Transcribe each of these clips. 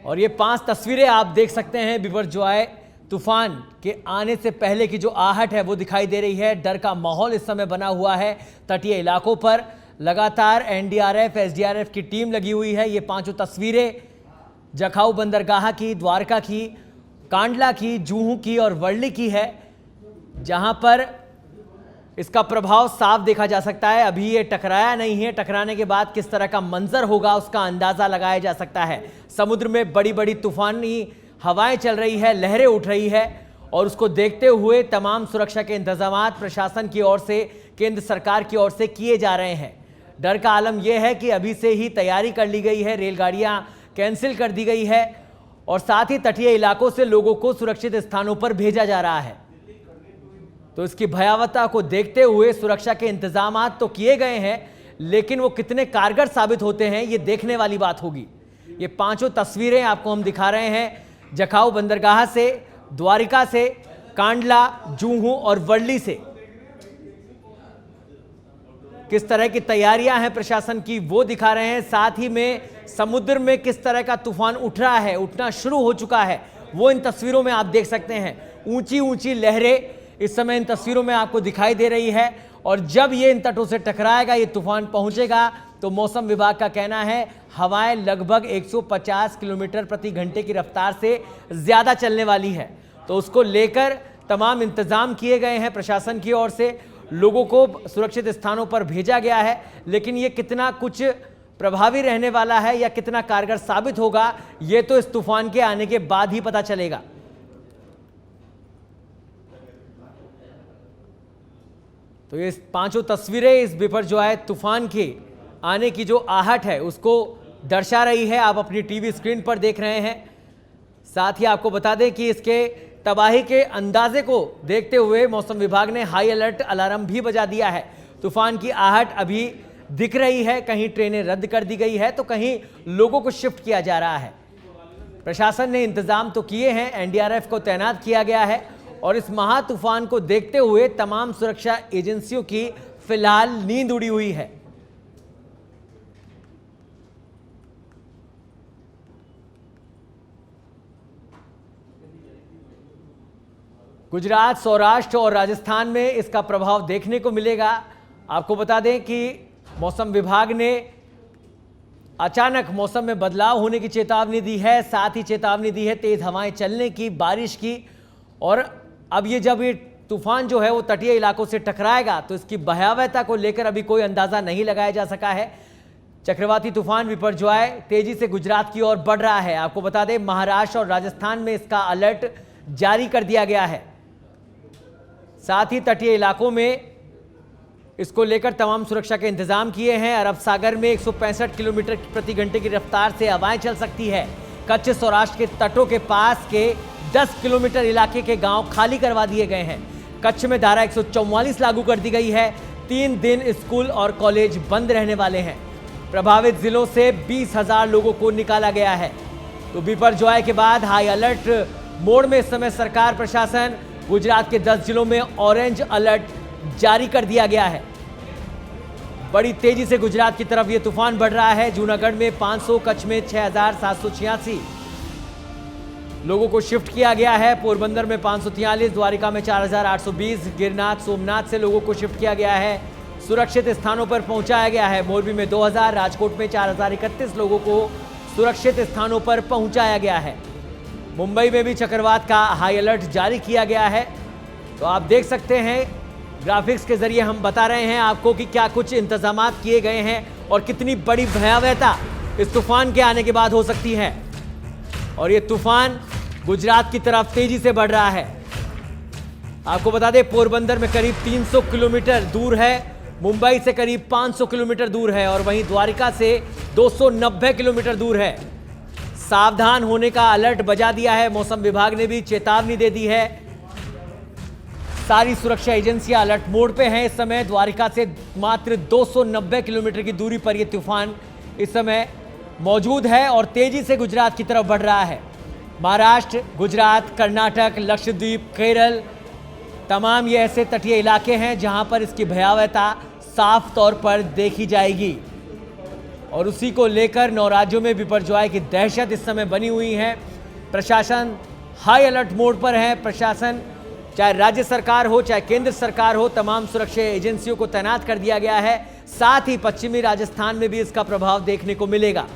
और ये 5 तस्वीरें आप देख सकते हैं बिपरजॉय तूफान के आने से पहले की जो आहट है वो दिखाई दे रही है। डर का माहौल इस समय बना हुआ है तटीय इलाकों पर। लगातार एनडीआरएफ, एसडीआरएफ की टीम लगी हुई है। ये 5 तस्वीरें जखाऊ बंदरगाह की, द्वारका की, कांडला की, जूहू की और वर्ली की है, जहां पर इसका प्रभाव साफ देखा जा सकता है। अभी ये टकराया नहीं है, टकराने के बाद किस तरह का मंजर होगा उसका अंदाजा लगाया जा सकता है। समुद्र में बड़ी बड़ी तूफानी हवाएं चल रही है, लहरें उठ रही है और उसको देखते हुए तमाम सुरक्षा के इंतजाम प्रशासन की ओर से, केंद्र सरकार की ओर से किए जा रहे हैं। डर का आलम यह है कि अभी से ही तैयारी कर ली गई है, रेलगाड़ियां कैंसिल कर दी गई है और साथ ही तटीय इलाकों से लोगों को सुरक्षित स्थानों पर भेजा जा रहा है। तो इसकी भयावहता को देखते हुए सुरक्षा के इंतजाम तो किए गए हैं, लेकिन वो कितने कारगर साबित होते हैं ये देखने वाली बात होगी। ये 5 तस्वीरें आपको हम दिखा रहे हैं जखाऊ बंदरगाह से, द्वारिका से, कांडला, जूहू और वर्ली से। किस तरह की तैयारियां हैं प्रशासन की वो दिखा रहे हैं। साथ ही में समुद्र में किस तरह का तूफान उठ रहा है, उठना शुरू हो चुका है, वो इन तस्वीरों में आप देख सकते हैं। ऊंची ऊंची लहरें इस समय इन तस्वीरों में आपको दिखाई दे रही है और जब ये इन तटों से टकराएगा, ये तूफान पहुंचेगा, तो मौसम विभाग का कहना है हवाएं लगभग 150 किलोमीटर प्रति घंटे की रफ्तार से ज्यादा चलने वाली है। तो उसको लेकर तमाम इंतजाम किए गए हैं प्रशासन की ओर से, लोगों को सुरक्षित स्थानों पर भेजा गया है। लेकिन ये कितना कुछ प्रभावी रहने वाला है या कितना कारगर साबित होगा, ये तो इस तूफान के आने के बाद ही पता चलेगा। तो ये 5 तस्वीरें इस बिपरजॉय तूफान के आने की जो आहट है उसको दर्शा रही है, आप अपनी टीवी स्क्रीन पर देख रहे हैं। साथ ही आपको बता दें कि इसके तबाही के अंदाजे को देखते हुए मौसम विभाग ने हाई अलर्ट अलार्म भी बजा दिया है। तूफान की आहट अभी दिख रही है, कहीं ट्रेनें रद्द कर दी गई है तो कहीं लोगों को शिफ्ट किया जा रहा है। प्रशासन ने इंतजाम तो किए हैं, एनडीआरएफ को तैनात किया गया है और इस महा तूफान को देखते हुए तमाम सुरक्षा एजेंसियों की फिलहाल नींद उड़ी हुई है। गुजरात, सौराष्ट्र और राजस्थान में इसका प्रभाव देखने को मिलेगा। आपको बता दें कि मौसम विभाग ने अचानक मौसम में बदलाव होने की चेतावनी दी है, साथ ही चेतावनी दी है तेज हवाएं चलने की, बारिश की। और अब ये जब ये तूफान जो है वो तटीय इलाकों से टकराएगा तो इसकी भयावहता को लेकर अभी कोई अंदाजा नहीं लगाया जा सका है। चक्रवाती तूफान बिपरजॉय तेजी से गुजरात की ओर बढ़ रहा है। आपको बता दें महाराष्ट्र और राजस्थान में इसका अलर्ट जारी कर दिया गया है। साथ ही तटीय इलाकों में इसको लेकर तमाम सुरक्षा के इंतजाम किए हैं। अरब सागर में 165 किलोमीटर प्रति घंटे की रफ्तार से हवाएं चल सकती है। कच्छ, सौराष्ट्र के तटों के पास के 10 किलोमीटर इलाके के गांव खाली करवा दिए गए हैं। कच्छ में धारा 144 लागू कर दी गई है। 3 दिन स्कूल और कॉलेज बंद रहने वाले हैं। प्रभावित जिलों से 20,000 लोगों को निकाला गया है। तो बिपरजॉय के बाद हाई अलर्ट मोड में इस समय सरकार, प्रशासन, गुजरात के 10 जिलों में ऑरेंज अलर्ट जारी कर दिया गया है। बड़ी तेजी से गुजरात की तरफ ये तूफान बढ़ रहा है। जूनागढ़ में 500, कच्छ में 6,786 लोगों को शिफ्ट किया गया है। पोरबंदर में 543, द्वारिका में 4,820, गिरनार, सोमनाथ से लोगों को शिफ्ट किया गया है, सुरक्षित स्थानों पर पहुंचाया गया है। मोरबी में 2,000, राजकोट में 4,031 लोगों को सुरक्षित स्थानों पर पहुंचाया गया है। मुंबई में भी चक्रवात का हाई अलर्ट जारी किया गया है। तो आप देख सकते हैं, ग्राफिक्स के जरिए हम बता रहे हैं आपको कि क्या कुछ इंतजाम किए गए हैं और कितनी बड़ी भयावहता इस तूफान के आने के बाद हो सकती है। और ये तूफान गुजरात की तरफ तेजी से बढ़ रहा है। आपको बता दें पोरबंदर में करीब 300 किलोमीटर दूर है, मुंबई से करीब 500 किलोमीटर दूर है और वहीं द्वारिका से 290 किलोमीटर दूर है। सावधान होने का अलर्ट बजा दिया है, मौसम विभाग ने भी चेतावनी दे दी है। सारी सुरक्षा एजेंसियां अलर्ट मोड पे हैं इस समय। द्वारिका से मात्र 290 किलोमीटर की दूरी पर यह तूफान इस समय मौजूद है और तेजी से गुजरात की तरफ बढ़ रहा है। महाराष्ट्र, गुजरात, कर्नाटक, लक्षद्वीप, केरल, तमाम ये ऐसे तटीय इलाके हैं जहां पर इसकी भयावहता साफ तौर पर देखी जाएगी। और उसी को लेकर 9 राज्यों में बिपरजॉय की दहशत इस समय बनी हुई है। प्रशासन हाई अलर्ट मोड पर है। प्रशासन, चाहे राज्य सरकार हो चाहे केंद्र सरकार हो, तमाम सुरक्षा एजेंसियों को तैनात कर दिया गया है। साथ ही पश्चिमी राजस्थान में भी इसका प्रभाव देखने को मिलेगा।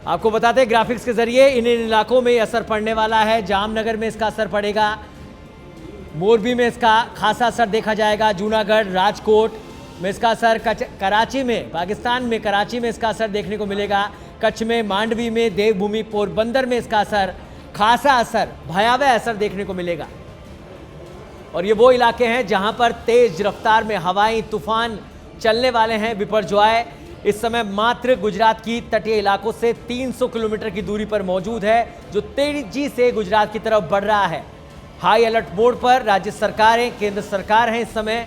आपको बताते हैं ग्राफिक्स के जरिए इन इलाकों में असर पड़ने वाला है। जामनगर में इसका असर पड़ेगा, मोरबी में इसका खासा असर देखा जाएगा, जूनागढ़, राजकोट में इसका असर, कराची में, पाकिस्तान में कराची में इसका असर देखने को मिलेगा, कच्छ में, मांडवी में, देवभूमि, पोरबंदर में इसका असर, खासा असर, भयावह असर देखने को मिलेगा। और ये वो इलाके हैं जहां पर तेज रफ्तार में हवाएं, तूफान चलने वाले हैं। बिपरजॉय इस समय मात्र गुजरात की तटीय इलाकों से 300 किलोमीटर की दूरी पर मौजूद है, जो तेजी से गुजरात की तरफ बढ़ रहा है। हाई अलर्ट मोड पर राज्य सरकारें, केंद्र सरकार है इस समय।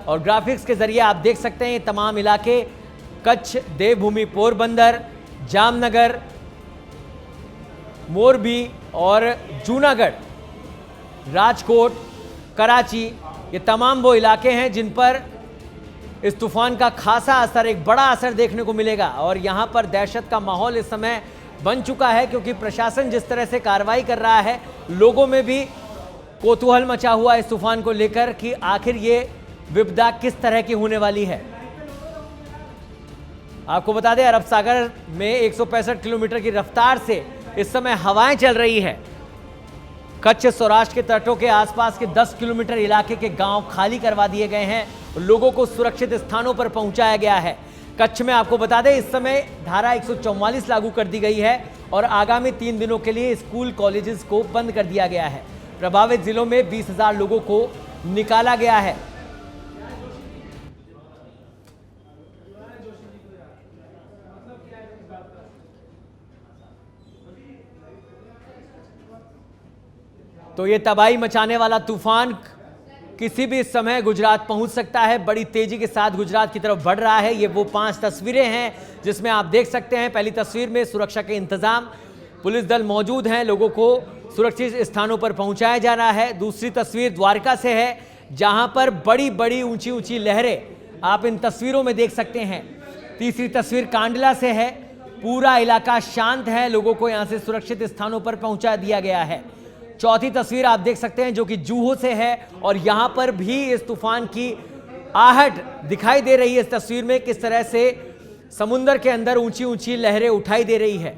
और ग्राफिक्स के जरिए आप देख सकते हैं ये तमाम इलाके, कच्छ, देवभूमि, पोरबंदर, जामनगर, मोरबी और जूनागढ़, राजकोट, कराची, ये तमाम वो इलाके हैं जिन पर इस तूफान का खासा असर, एक बड़ा असर देखने को मिलेगा। और यहाँ पर दहशत का माहौल इस समय बन चुका है, क्योंकि प्रशासन जिस तरह से कार्रवाई कर रहा है, लोगों में भी कौतूहल मचा हुआ इस तूफान को लेकर कि आखिर ये विपदा किस तरह की होने वाली है। आपको बता दें अरब सागर में 165 किलोमीटर की रफ्तार से इस समय हवाएं चल रही है। कच्छ, सौराष्ट्र के तटों के आसपास के 10 किलोमीटर इलाके के गांव खाली करवा दिए गए हैं, लोगों को सुरक्षित स्थानों पर पहुंचाया गया है। कच्छ में आपको बता दें इस समय धारा 144 लागू कर दी गई है और आगामी 3 दिनों के लिए स्कूल कॉलेजेस को बंद कर दिया गया है। प्रभावित जिलों में 20,000 लोगों को निकाला गया है। तो ये तबाही मचाने वाला तूफान किसी भी समय गुजरात पहुंच सकता है। बड़ी तेजी के साथ गुजरात की तरफ बढ़ रहा है। ये वो 5 तस्वीरें हैं जिसमें आप देख सकते हैं। पहली तस्वीर में सुरक्षा के इंतजाम, पुलिस दल मौजूद हैं, लोगों को सुरक्षित स्थानों पर पहुंचाया जा रहा है। दूसरी तस्वीर द्वारका से है, जहां पर बड़ी बड़ी ऊंची ऊंची लहरें आप इन तस्वीरों में देख सकते हैं। तीसरी तस्वीर कांडला से है, पूरा इलाका शांत है, लोगों को यहां से सुरक्षित स्थानों पर पहुंचा दिया गया है। चौथी तस्वीर आप देख सकते हैं जो कि जूहू से है, और यहां पर भी इस तूफान की आहट दिखाई दे रही है। इस तस्वीर में किस तरह से समुद्र के अंदर ऊंची ऊंची लहरें उठाई दे रही है।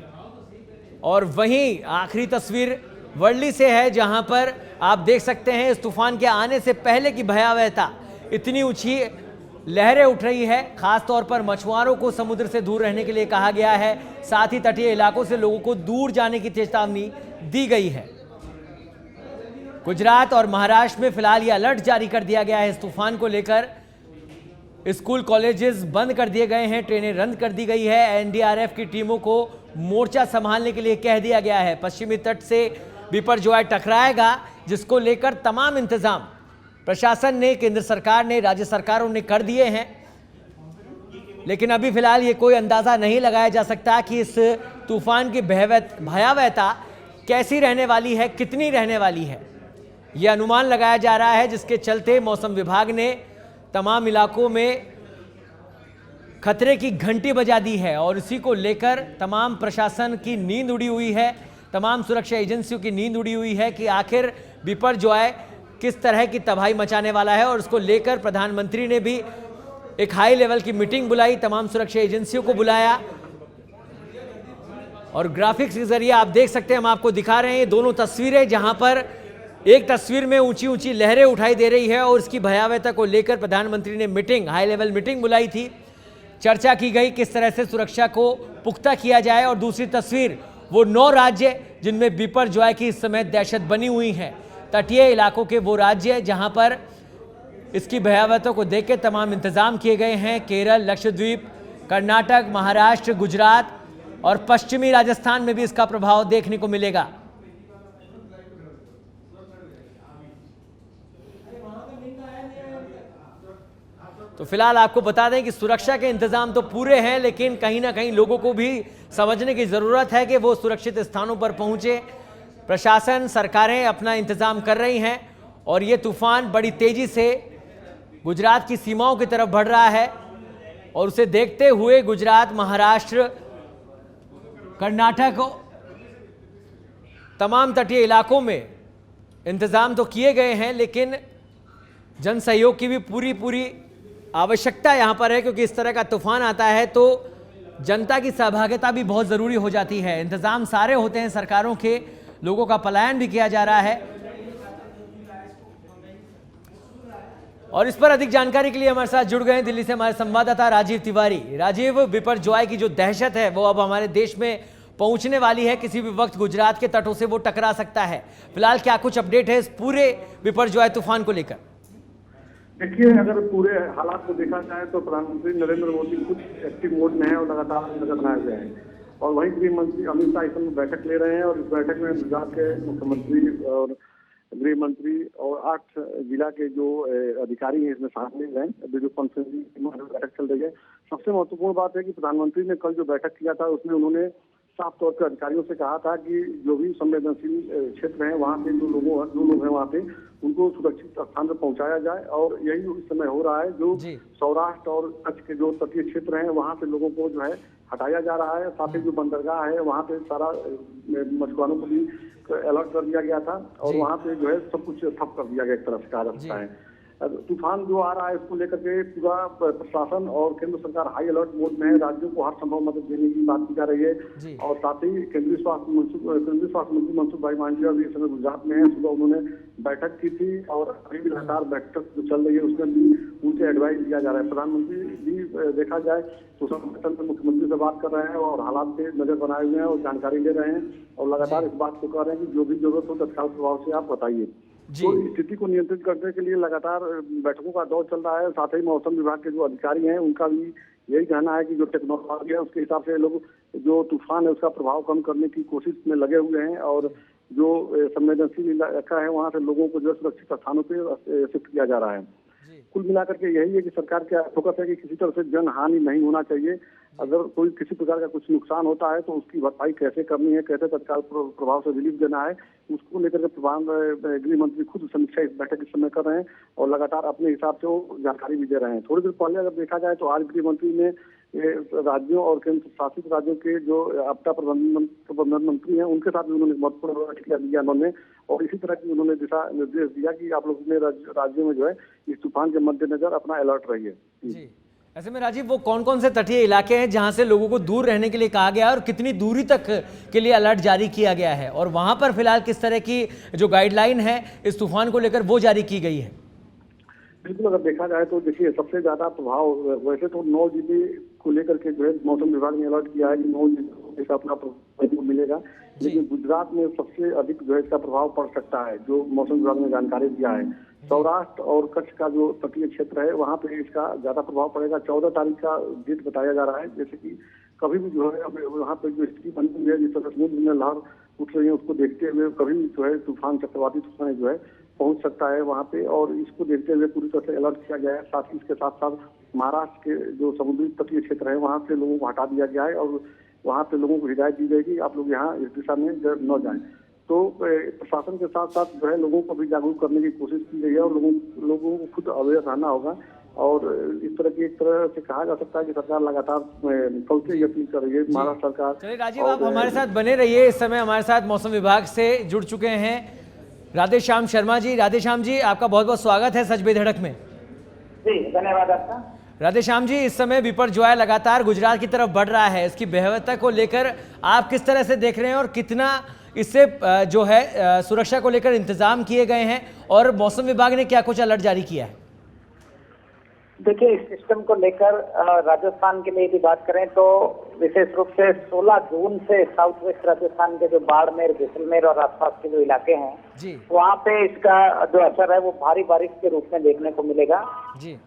और वहीं आखिरी तस्वीर वर्ली से है, जहां पर आप देख सकते हैं इस तूफान के आने से पहले की भयावहता, इतनी ऊंची लहरें उठ रही है। खास तौर पर मछुआरों को समुद्र से दूर रहने के लिए कहा गया है, साथ ही तटीय इलाकों से लोगों को दूर जाने की चेतावनी दी गई है। गुजरात और महाराष्ट्र में फिलहाल ये अलर्ट जारी कर दिया गया है इस तूफान को लेकर। स्कूल कॉलेजेस बंद कर दिए गए हैं, ट्रेनें रद्द कर दी गई है। एनडीआरएफ की टीमों को मोर्चा संभालने के लिए कह दिया गया है। पश्चिमी तट से बिपरजॉय टकराएगा, जिसको लेकर तमाम इंतजाम प्रशासन ने, केंद्र सरकार ने, राज्य सरकारों ने कर दिए हैं। लेकिन अभी फिलहाल ये कोई अंदाजा नहीं लगाया जा सकता कि इस तूफान की भयावहता कैसी रहने वाली है, कितनी रहने वाली है। यह अनुमान लगाया जा रहा है, जिसके चलते मौसम विभाग ने तमाम इलाकों में खतरे की घंटी बजा दी है और इसी को लेकर तमाम प्रशासन की नींद उड़ी हुई है, तमाम सुरक्षा एजेंसियों की नींद उड़ी हुई है कि आखिर बिपरजॉय किस तरह की तबाही मचाने वाला है। और उसको लेकर प्रधानमंत्री ने भी एक हाई लेवल की मीटिंग बुलाई, तमाम सुरक्षा एजेंसियों को बुलाया। और ग्राफिक्स के जरिए आप देख सकते हैं, हम आपको दिखा रहे हैं ये दोनों तस्वीरें, जहां पर एक तस्वीर में ऊंची ऊंची लहरें उठाई दे रही है और इसकी भयावहता को लेकर प्रधानमंत्री ने मीटिंग, हाई लेवल मीटिंग बुलाई थी, चर्चा की गई किस तरह से सुरक्षा को पुख्ता किया जाए। और दूसरी तस्वीर वो 9 राज्य जिनमें बिपरजॉय की इस समय दहशत बनी हुई है, तटीय इलाकों के वो राज्य जहां पर इसकी भयावहता को देख के तमाम इंतजाम किए गए हैं। केरल, लक्षद्वीप, कर्नाटक, महाराष्ट्र, गुजरात और पश्चिमी राजस्थान में भी इसका प्रभाव देखने को मिलेगा। तो फिलहाल आपको बता दें कि सुरक्षा के इंतजाम तो पूरे हैं, लेकिन कहीं ना कहीं लोगों को भी समझने की जरूरत है कि वो सुरक्षित स्थानों पर पहुंचे। प्रशासन, सरकारें अपना इंतजाम कर रही हैं और ये तूफान बड़ी तेजी से गुजरात की सीमाओं की तरफ बढ़ रहा है और उसे देखते हुए गुजरात, महाराष्ट्र, कर्नाटक, तमाम तटीय इलाकों में इंतजाम तो किए गए हैं, लेकिन जन सहयोग की भी पूरी आवश्यकता यहां पर है, क्योंकि इस तरह का तूफान आता है तो जनता की सहभागिता भी बहुत जरूरी हो जाती है। इंतजाम सारे होते हैं सरकारों के, लोगों का पलायन भी किया जा रहा है। और इस पर अधिक जानकारी के लिए हमारे साथ जुड़ गए दिल्ली से हमारे संवाददाता राजीव तिवारी। राजीव, बिपरजॉय की जो दहशत है वो अब हमारे देश में पहुंचने वाली है, किसी भी वक्त गुजरात के तटों से वो टकरा सकता है। फिलहाल क्या कुछ अपडेट है इस पूरे बिपरजॉय तूफान को लेकर? देखिए, अगर पूरे हालात को देखा जाए तो प्रधानमंत्री नरेंद्र मोदी कुछ एक्टिव मोड में है और लगातार नजर बनाए हुए हैं, और वहीं गृह मंत्री अमित शाह इस समय बैठक ले रहे हैं। और इस बैठक में गुजरात के मुख्यमंत्री और गृह मंत्री और 8 जिला के जो अधिकारी हैं इसमें शामिल हैं। वीडियो कॉन्फ्रेंसिंग बैठक चल रही है। सबसे महत्वपूर्ण बात है कि प्रधानमंत्री ने कल जो बैठक किया था उसमें उन्होंने साफ तौर पर अधिकारियों से कहा था कि जो भी संवेदनशील क्षेत्र हैं वहाँ पे जो लोग हैं वहाँ पे उनको सुरक्षित स्थान पर पहुँचाया जाए, और यही उस समय हो रहा है। जो सौराष्ट्र और कच्छ के जो तटीय क्षेत्र हैं वहाँ से लोगों को जो है हटाया जा रहा है। साथ ही जो बंदरगाह है वहाँ पे सारा मछुआरों को भी अलर्ट कर दिया गया था, और वहाँ पे जो है सब कुछ ठप कर दिया गया एक तरह से कहा जा सकता है। तूफान जो आ रहा है इसको लेकर के पूरा प्रशासन और केंद्र सरकार हाई अलर्ट मोड में है। राज्यों को हर संभव मदद देने की बात की जा रही है। और साथ ही केंद्रीय स्वास्थ्य मंत्री मनसुख भाई मांडविया भी इस समय गुजरात में है। सुबह उन्होंने बैठक की थी, और अभी भी लगातार बैठक जो चल रही है उसमें भी उनसे एडवाइस दिया जा रहा है। प्रधानमंत्री भी देखा जाए तो संगठन में मुख्यमंत्री से बात कर रहे हैं और हालात पे नजर बनाए हुए हैं और जानकारी ले रहे हैं, और लगातार इस बात को कह रहे हैं कि जो भी जरूरत हो तत्काल प्रभाव से आप बताइए। तो स्थिति को नियंत्रित करने के लिए लगातार बैठकों का दौर चल रहा है। साथ ही मौसम विभाग के जो अधिकारी हैं उनका भी यही कहना है कि जो टेक्नोलॉजी है उसके हिसाब से लोग जो तूफान है उसका प्रभाव कम करने की कोशिश में लगे हुए हैं, और जो संवेदनशील इलाका है वहाँ से लोगों को जो सुरक्षित स्थानों पर शिफ्ट किया जा रहा है। कुल मिलाकर के यही है कि सरकार का फोकस है कि किसी तरह से जन हानि नहीं होना चाहिए। अगर कोई किसी प्रकार का कुछ नुकसान होता है तो उसकी भरपाई कैसे करनी है, कैसे तत्काल प्रभाव से रिलीफ देना है, उसको लेकर के गृह मंत्री खुद समीक्षा इस बैठक के समय कर रहे हैं, और लगातार अपने हिसाब से वो जानकारी भी दे रहे हैं। थोड़ी देर पहले अगर देखा जाए तो आज गृह मंत्री ने राज्यों और केंद्र शासित राज्यों के जो आपदा प्रबंधन मंत्री हैं उनके साथ भी उन्होंने महत्वपूर्ण बैठक लिया उन्होंने, और इसी तरह की उन्होंने दिशा निर्देश दिया कि आप लोग अपने राज्यों में जो है इस तूफान के मद्देनजर अपना अलर्ट रहिए। ऐसे में राजीव, वो कौन कौन से तटीय इलाके हैं जहां से लोगों को दूर रहने के लिए कहा गया है और कितनी दूरी तक के लिए अलर्ट जारी किया गया है, और वहां पर फिलहाल किस तरह की जो गाइडलाइन है इस तूफान को लेकर वो जारी की गई है? बिल्कुल, अगर देखा जाए तो देखिए सबसे ज्यादा प्रभाव वैसे तो 9 जिले को लेकर के जो है मौसम विभाग ने अलर्ट किया है कि 9 जिलों से अपना प्रभाव मिलेगा, लेकिन गुजरात में सबसे अधिक जो है इसका प्रभाव पड़ सकता है, जो मौसम विभाग ने जानकारी दिया है। सौराष्ट्र और कच्छ का जो तटीय क्षेत्र है वहाँ पे इसका ज्यादा प्रभाव पड़ेगा। 14 तारीख का डेट बताया जा रहा है, जैसे कि कभी भी जो है वहाँ पे जो स्थिति बनी हुई है, जिस तरह समुद्र में लहर उठ रही है उसको देखते हुए कभी जो है तूफान चक्रवाती तूफान जो है पहुंच सकता है वहाँ पे, और इसको देखते हुए पूरी तरह से अलर्ट किया गया है। साथ ही इसके साथ साथ महाराष्ट्र के जो समुद्री तटीय क्षेत्र है वहाँ से लोगों को हटा दिया गया है, और वहाँ पे लोगों को हिदायत दी जाएगी आप लोग यहाँ इस दिशा में न जाएं। तो प्रशासन के साथ साथ जो है लोगों को भी जागरूक करने की कोशिश की गई है, और लोगों को खुद अवेयर रहना होगा, और इस तरह की एक तरह से कहा जा सकता है कि सरकार लगातार कल से अपील कर रही है महाराष्ट्र सरकार। चलिए राजीव, आप हमारे साथ बने रहिए। इस समय हमारे साथ मौसम विभाग से जुड़ चुके हैं राधेश्याम शर्मा जी। राधेश्याम जी, आपका बहुत बहुत स्वागत है सच बेधड़क में। जी धन्यवाद आपका। राधेश्याम जी, इस समय बिपरजॉय लगातार गुजरात की तरफ बढ़ रहा है, इसकी भयावहता को लेकर आप किस तरह से देख रहे हैं, और कितना इससे जो है सुरक्षा को लेकर इंतजाम किए गए हैं, और मौसम विभाग ने क्या कुछ अलर्ट जारी किया है? देखिए, इस सिस्टम को लेकर राजस्थान के लिए यदि बात करें तो विशेष रूप से 16 जून से साउथ वेस्ट राजस्थान के जो बाड़मेर, जैसलमेर और आसपास के जो इलाके हैं वहाँ पे इसका जो असर है वो भारी बारिश के रूप में देखने को मिलेगा।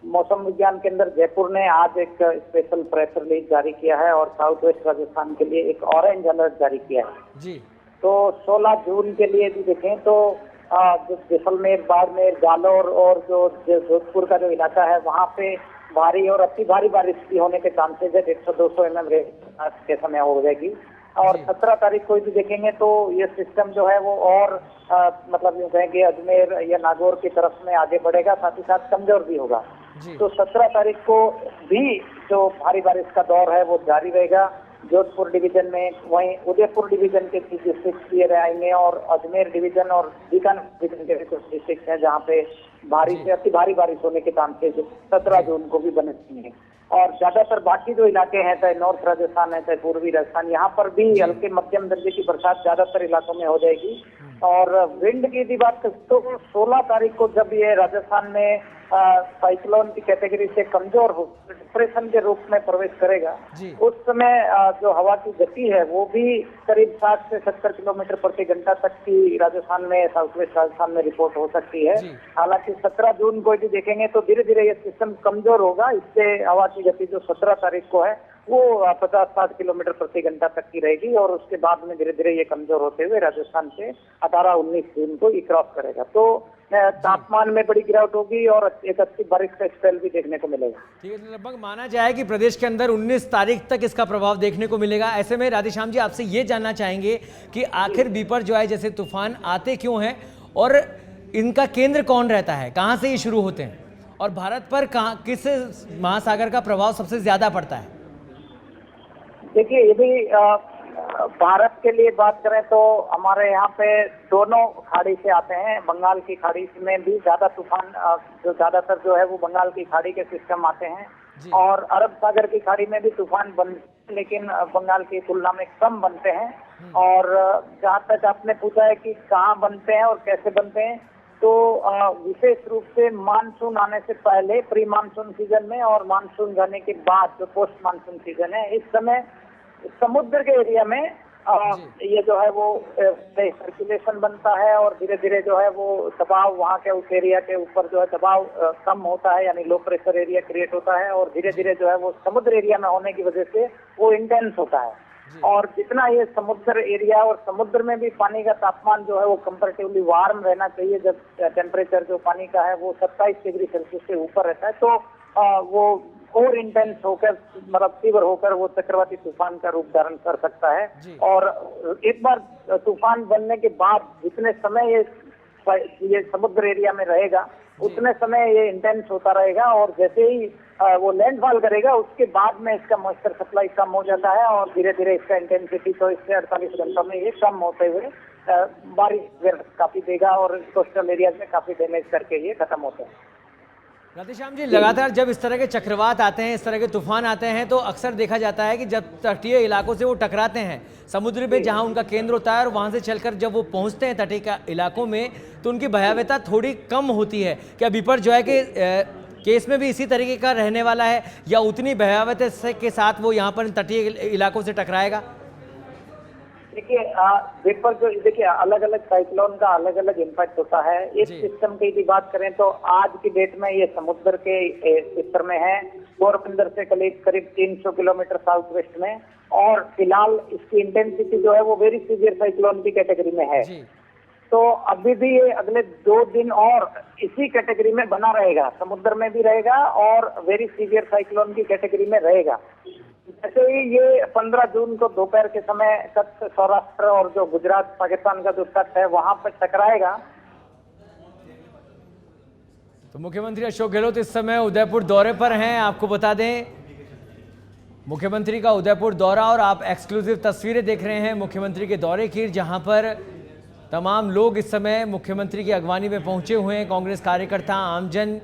मौसम विज्ञान केंद्र जयपुर ने आज एक स्पेशल प्रेस रिलीज जारी किया है और साउथ वेस्ट राजस्थान के लिए एक ऑरेंज अलर्ट जारी किया है। तो 16 जून के लिए भी देखें तो जो जैसलमेर, बाड़मेर, जालौर और जो जोधपुर का जो इलाका है वहाँ पे भारी और अति भारी बारिश की होने के चांसेस है। 100-200 mm के समय हो जाएगी। और 17 तारीख को भी देखेंगे तो ये सिस्टम जो है वो और मतलब यूँ कहेंगे अजमेर या नागौर की तरफ में आगे बढ़ेगा, साथ ही साथ कमजोर भी होगा। जी। तो 17 तारीख को भी जो भारी बारिश का दौर है वो जारी रहेगा। जोधपुर डिवीजन में, वहीं उदयपुर डिवीजन के कुछ डिस्ट्रिक्ट ये आएंगे और अजमेर डिवीजन और बीकानेर डिवीजन के कुछ डिस्ट्रिक्ट हैं जहाँ पे भारी से अति भारी बारिश होने के चांसेस 17 जून को भी बने हैं। और ज्यादातर बाकी जो इलाके हैं, चाहे नॉर्थ राजस्थान है, चाहे पूर्वी राजस्थान, यहाँ पर भी हल्के मध्यम दर्जे की बरसात ज्यादातर इलाकों में हो जाएगी। और विंड की यदि बात करें तो 16 तारीख को जब ये राजस्थान में साइक्लोन की कैटेगरी से कमजोर हो, डिप्रेशन के रूप में प्रवेश करेगा, उस समय जो हवा की गति है वो भी करीब 60 से 70 किलोमीटर प्रति घंटा तक की राजस्थान में, साउथ वेस्ट राजस्थान में रिपोर्ट हो सकती है। हालांकि 17 जून को यदि देखेंगे तो धीरे धीरे ये सिस्टम कमजोर होगा। इससे हवा की गति जो 17 तारीख को है वो 50-60 किलोमीटर प्रति घंटा तक की रहेगी और उसके बाद में धीरे धीरे ये कमजोर होते हुए राजस्थान से 18-19 जून को ये क्रॉस करेगा। तो तापमान में बड़ी गिरावट होगी और एक अच्छी बारिश का स्पेल भी देखने को मिलेगा। ठीक है, तो लगभग माना जाए कि प्रदेश के अंदर 19 तारीख तक इसका प्रभाव देखने को मिलेगा। ऐसे में राधेश्याम जी आपसे ये जानना चाहेंगे कि आखिर बिपरजॉय जैसे तूफान आते क्यों हैं और इनका केंद्र कौन रहता है, कहाँ से ये शुरू होते हैं और भारत पर किस महासागर का प्रभाव सबसे ज्यादा पड़ता है? देखिए, यदि भारत के लिए बात करें तो हमारे यहाँ पे दोनों खाड़ी से आते हैं। बंगाल की खाड़ी में भी ज्यादा तूफान जो ज्यादातर जो है वो बंगाल की खाड़ी के सिस्टम आते हैं और अरब सागर की खाड़ी में भी तूफान बनते, लेकिन बंगाल की तुलना में कम बनते हैं। और जहाँ तक आपने पूछा है कि कहाँ बनते हैं और कैसे बनते हैं, तो विशेष रूप से मानसून आने से पहले प्री मानसून सीजन में और मानसून जाने के बाद जो पोस्ट मानसून सीजन है, इस समय समुद्र के एरिया में ये जो है वो सर्कुलेशन बनता है और धीरे धीरे जो है वो दबाव वहाँ के उस एरिया के ऊपर जो है दबाव कम होता है, यानी लो प्रेशर एरिया क्रिएट होता है और धीरे धीरे जो है वो समुद्र एरिया में होने की वजह से वो इंटेंस होता है। और जितना ये समुद्र एरिया और समुद्र में भी पानी का तापमान जो है वो कंपैरेटिवली वार्म रहना चाहिए। जब टेम्परेचर जो पानी का है वो 27 डिग्री सेल्सियस से ऊपर रहता है तो वो और इंटेंस होकर, मतलब तीव्र होकर वो चक्रवाती तूफान का रूप धारण कर सकता है। और एक बार तूफान बनने के बाद जितने समय ये समुद्र एरिया में रहेगा उतने समय ये इंटेंस होता रहेगा और जैसे ही वो लैंडफॉल करेगा उसके बाद में इसका मॉइस्चर सप्लाई कम हो जाता है और धीरे धीरे इसका इंटेंसिटी तो इससे 48 घंटों में ये कम होते हुए बारिश काफी देगा और कोस्टल एरिया में काफी डैमेज करके ये खत्म होते हैं। राधेश्याम जी, लगातार जब इस तरह के चक्रवात आते हैं, इस तरह के तूफान आते हैं तो अक्सर देखा जाता है कि जब तटीय इलाकों से वो टकराते हैं समुद्र में जहां उनका केंद्र होता है और वहां से चलकर जब वो पहुंचते हैं तटीय इलाकों में तो उनकी भयावहता थोड़ी कम होती है। क्या बिपरजॉय के केस में भी इसी तरीके का रहने वाला है या उतनी भयावहता के साथ वो यहाँ पर तटीय इलाकों से टकराएगा? देखिए अलग अलग साइक्लोन का अलग अलग इम्पैक्ट होता है। इस सिस्टम की यदि बात करें तो आज की डेट में ये समुद्र के क्षेत्र में है, पोरबंदर से करीब 300 किलोमीटर साउथ वेस्ट में, और फिलहाल इसकी इंटेंसिटी जो है वो वेरी सीवियर साइक्लोन की कैटेगरी में है। तो अभी भी ये अगले 2 दिन और इसी कैटेगरी में बना रहेगा, समुद्र में भी रहेगा और वेरी सीवियर साइक्लोन की कैटेगरी में रहेगा। जैसे ही ये 15 जून को दोपहर के समय कच्छ, सौराष्ट्र और जो गुजरात पाकिस्तान का जो तट है वहां पर टकराएगा। तो मुख्यमंत्री अशोक गहलोत इस समय उदयपुर दौरे पर हैं। आपको बता दें मुख्यमंत्री का उदयपुर दौरा और आप एक्सक्लूसिव तस्वीरें देख रहे हैं मुख्यमंत्री के दौरे की, जहां पर तमाम लोग इस समय मुख्यमंत्री की अगवानी में पहुंचे हुए हैं, कांग्रेस कार्यकर्ता, आमजन।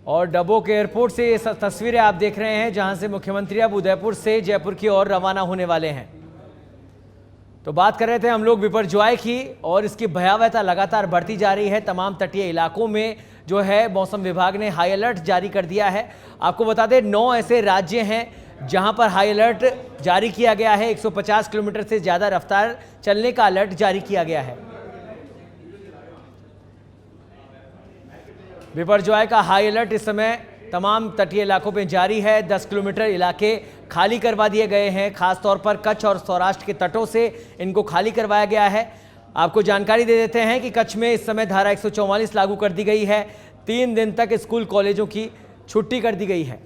और डबोक एयरपोर्ट से ये तस्वीरें आप देख रहे हैं जहां से मुख्यमंत्री अब उदयपुर से जयपुर की ओर रवाना होने वाले हैं। तो बात कर रहे थे हम लोग बिपरजॉय की और इसकी भयावहता लगातार बढ़ती जा रही है। तमाम तटीय इलाकों में जो है मौसम विभाग ने हाई अलर्ट जारी कर दिया है। आपको बता दें 9 ऐसे राज्य हैं जहां पर हाई अलर्ट जारी किया गया है। 150 किलोमीटर से ज़्यादा रफ्तार चलने का अलर्ट जारी किया गया है। बिपरजॉय का हाई अलर्ट इस समय तमाम तटीय इलाकों में जारी है। 10 किलोमीटर इलाके खाली करवा दिए गए हैं, खासतौर पर कच्छ और सौराष्ट्र के तटों से इनको खाली करवाया गया है। आपको जानकारी दे देते हैं कि कच्छ में इस समय धारा 144 लागू कर दी गई है। 3 दिन तक स्कूल कॉलेजों की छुट्टी कर दी गई है।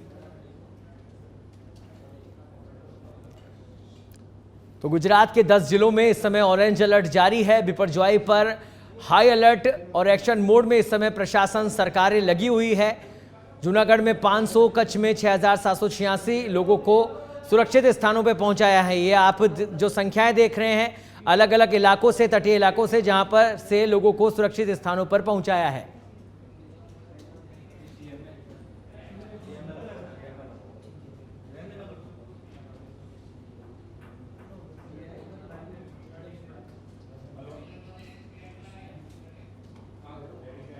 तो गुजरात के 10 जिलों में इस समय ऑरेंज अलर्ट जारी है। बिपरजॉय पर हाई अलर्ट और एक्शन मोड में इस समय प्रशासन सरकारें लगी हुई है। जूनागढ़ में 500, कच्छ में 6,786 लोगों को सुरक्षित स्थानों पर पहुंचाया है। ये आप जो संख्याएं देख रहे हैं अलग अलग इलाकों से, तटीय इलाकों से, जहां पर से लोगों को सुरक्षित स्थानों पर पहुंचाया है।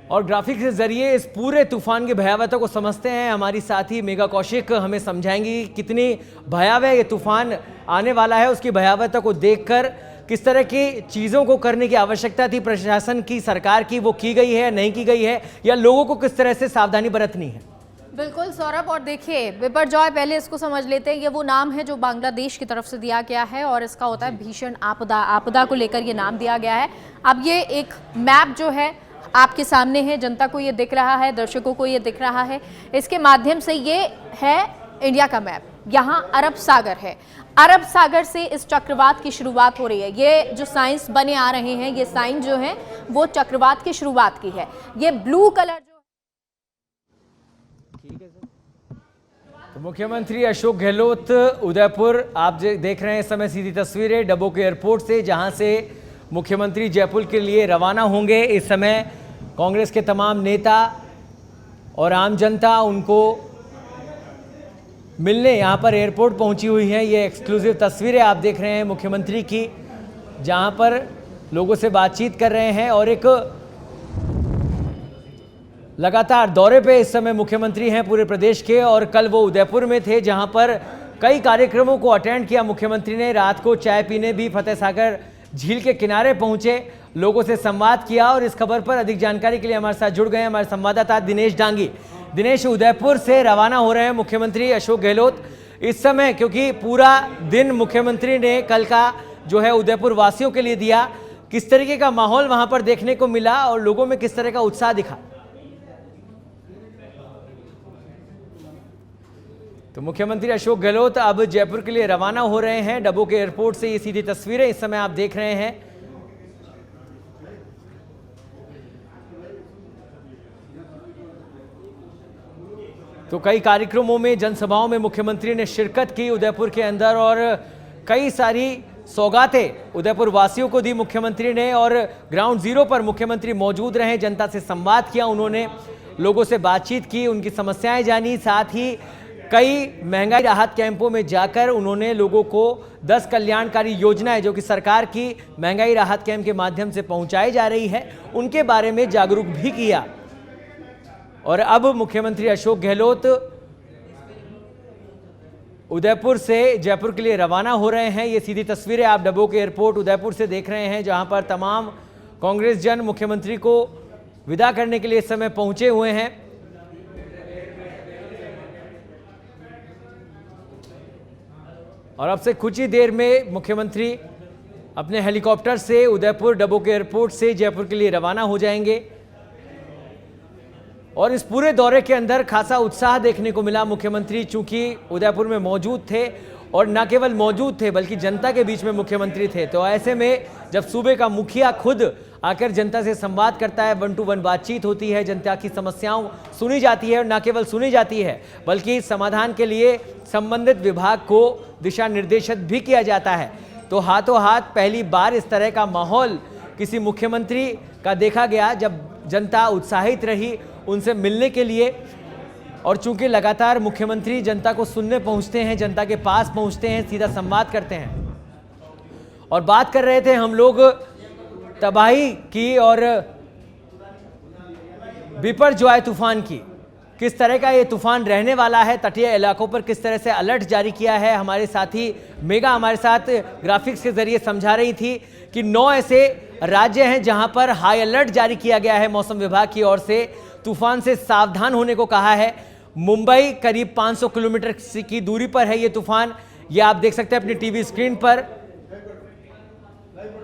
और ग्राफिक्स के जरिए इस पूरे तूफान की भयावहता को समझते हैं हमारी साथी मेघा कौशिक हमें समझाएंगी कितनी भयावह ये तूफान आने वाला है। उसकी भयावहता को देखकर किस तरह की चीज़ों को करने की आवश्यकता थी प्रशासन की, सरकार की, वो की गई है, नहीं की गई है, या लोगों को किस तरह से सावधानी बरतनी है। बिल्कुल सौरभ, और देखिए बिपरजॉय, पहले इसको समझ लेते हैं। ये वो नाम है जो बांग्लादेश की तरफ से दिया गया है और इसका होता है भीषण आपदा। आपदा को लेकर ये नाम दिया गया है। अब ये एक मैप जो है आपके सामने है, जनता को ये दिख रहा है, दर्शकों को ये दिख रहा है। इसके माध्यम से ये है इंडिया का मैप। यहाँ अरब सागर है। अरब सागर से इस चक्रवात की शुरुआत हो रही है। ये जो साइंस बने आ रहे हैं, ये साइन जो है वो चक्रवात की शुरुआत की है। ये ब्लू कलर जो तो मुख्यमंत्री अशोक गहलोत उदयपुर, आप देख रहे हैं इस समय सीधी तस्वीरें डबोक एयरपोर्ट से, जहां से मुख्यमंत्री जयपुर के लिए रवाना होंगे। इस समय कांग्रेस के तमाम नेता और आम जनता उनको मिलने यहाँ पर एयरपोर्ट पहुँची हुई हैं। ये एक्सक्लूसिव तस्वीरें आप देख रहे हैं मुख्यमंत्री की, जहाँ पर लोगों से बातचीत कर रहे हैं। और एक लगातार दौरे पे इस समय मुख्यमंत्री हैं पूरे प्रदेश के, और कल वो उदयपुर में थे, जहाँ पर कई कार्यक्रमों को अटेंड किया मुख्यमंत्री ने। रात को चाय पीने भी फतेह सागर झील के किनारे पहुंचे, लोगों से संवाद किया। और इस खबर पर अधिक जानकारी के लिए हमारे साथ जुड़ गए हमारे संवाददाता दिनेश डांगी। दिनेश, उदयपुर से रवाना हो रहे हैं मुख्यमंत्री अशोक गहलोत इस समय, क्योंकि पूरा दिन मुख्यमंत्री ने कल का जो है उदयपुर वासियों के लिए दिया। किस तरीके का माहौल वहां पर देखने को मिला और लोगों में किस तरह का उत्साह दिखा? तो मुख्यमंत्री अशोक गहलोत अब जयपुर के लिए रवाना हो रहे हैं डबोक एयरपोर्ट से। ये सीधी तस्वीरें इस समय आप देख रहे हैं। तो कई कार्यक्रमों में, जनसभाओं में मुख्यमंत्री ने शिरकत की उदयपुर के अंदर, और कई सारी सौगातें उदयपुर वासियों को दी मुख्यमंत्री ने। और ग्राउंड जीरो पर मुख्यमंत्री मौजूद रहे, जनता से संवाद किया, उन्होंने लोगों से बातचीत की, उनकी समस्याएं जानी। साथ ही कई महंगाई राहत कैंपों में जाकर उन्होंने लोगों को 10 कल्याणकारी योजनाएं जो कि सरकार की महंगाई राहत कैंप के माध्यम से पहुंचाई जा रही है, उनके बारे में जागरूक भी किया। और अब मुख्यमंत्री अशोक गहलोत उदयपुर से जयपुर के लिए रवाना हो रहे हैं। ये सीधी तस्वीरें आप डबोक एयरपोर्ट उदयपुर से देख रहे हैं, जहां पर तमाम कांग्रेस जन मुख्यमंत्री को विदा करने के लिए इस समय पहुंचे हुए हैं। और अब से कुछ ही देर में मुख्यमंत्री अपने हेलीकॉप्टर से उदयपुर डबोक एयरपोर्ट से जयपुर के लिए रवाना हो जाएंगे। और इस पूरे दौरे के अंदर खासा उत्साह देखने को मिला। मुख्यमंत्री चूंकि उदयपुर में मौजूद थे, और न केवल मौजूद थे बल्कि जनता के बीच में मुख्यमंत्री थे, तो ऐसे में जब सूबे का मुखिया खुद आकर जनता से संवाद करता है, 1 टू 1 बातचीत होती है, जनता की समस्याओं सुनी जाती है, और न केवल सुनी जाती है बल्कि समाधान के लिए संबंधित विभाग को दिशा निर्देशित भी किया जाता है। तो हाथों हाथ पहली बार इस तरह का माहौल किसी मुख्यमंत्री का देखा गया, जब जनता उत्साहित रही उनसे मिलने के लिए। और चूंकि लगातार मुख्यमंत्री जनता को सुनने पहुंचते हैं, जनता के पास पहुंचते हैं, सीधा संवाद करते हैं। और बात कर रहे थे हम लोग तबाही की और बिपरजॉय तूफान की, किस तरह का ये तूफान रहने वाला है, तटीय इलाकों पर किस तरह से अलर्ट जारी किया है। हमारे साथी मेगा हमारे साथ ग्राफिक्स के जरिए समझा रही थी कि 9 ऐसे राज्य हैं जहां पर हाई अलर्ट जारी किया गया है मौसम विभाग की ओर से। तूफान से सावधान होने को कहा है। मुंबई करीब 500 किलोमीटर की दूरी पर है ये तूफान, ये आप देख सकते हैं अपनी टीवी स्क्रीन पर।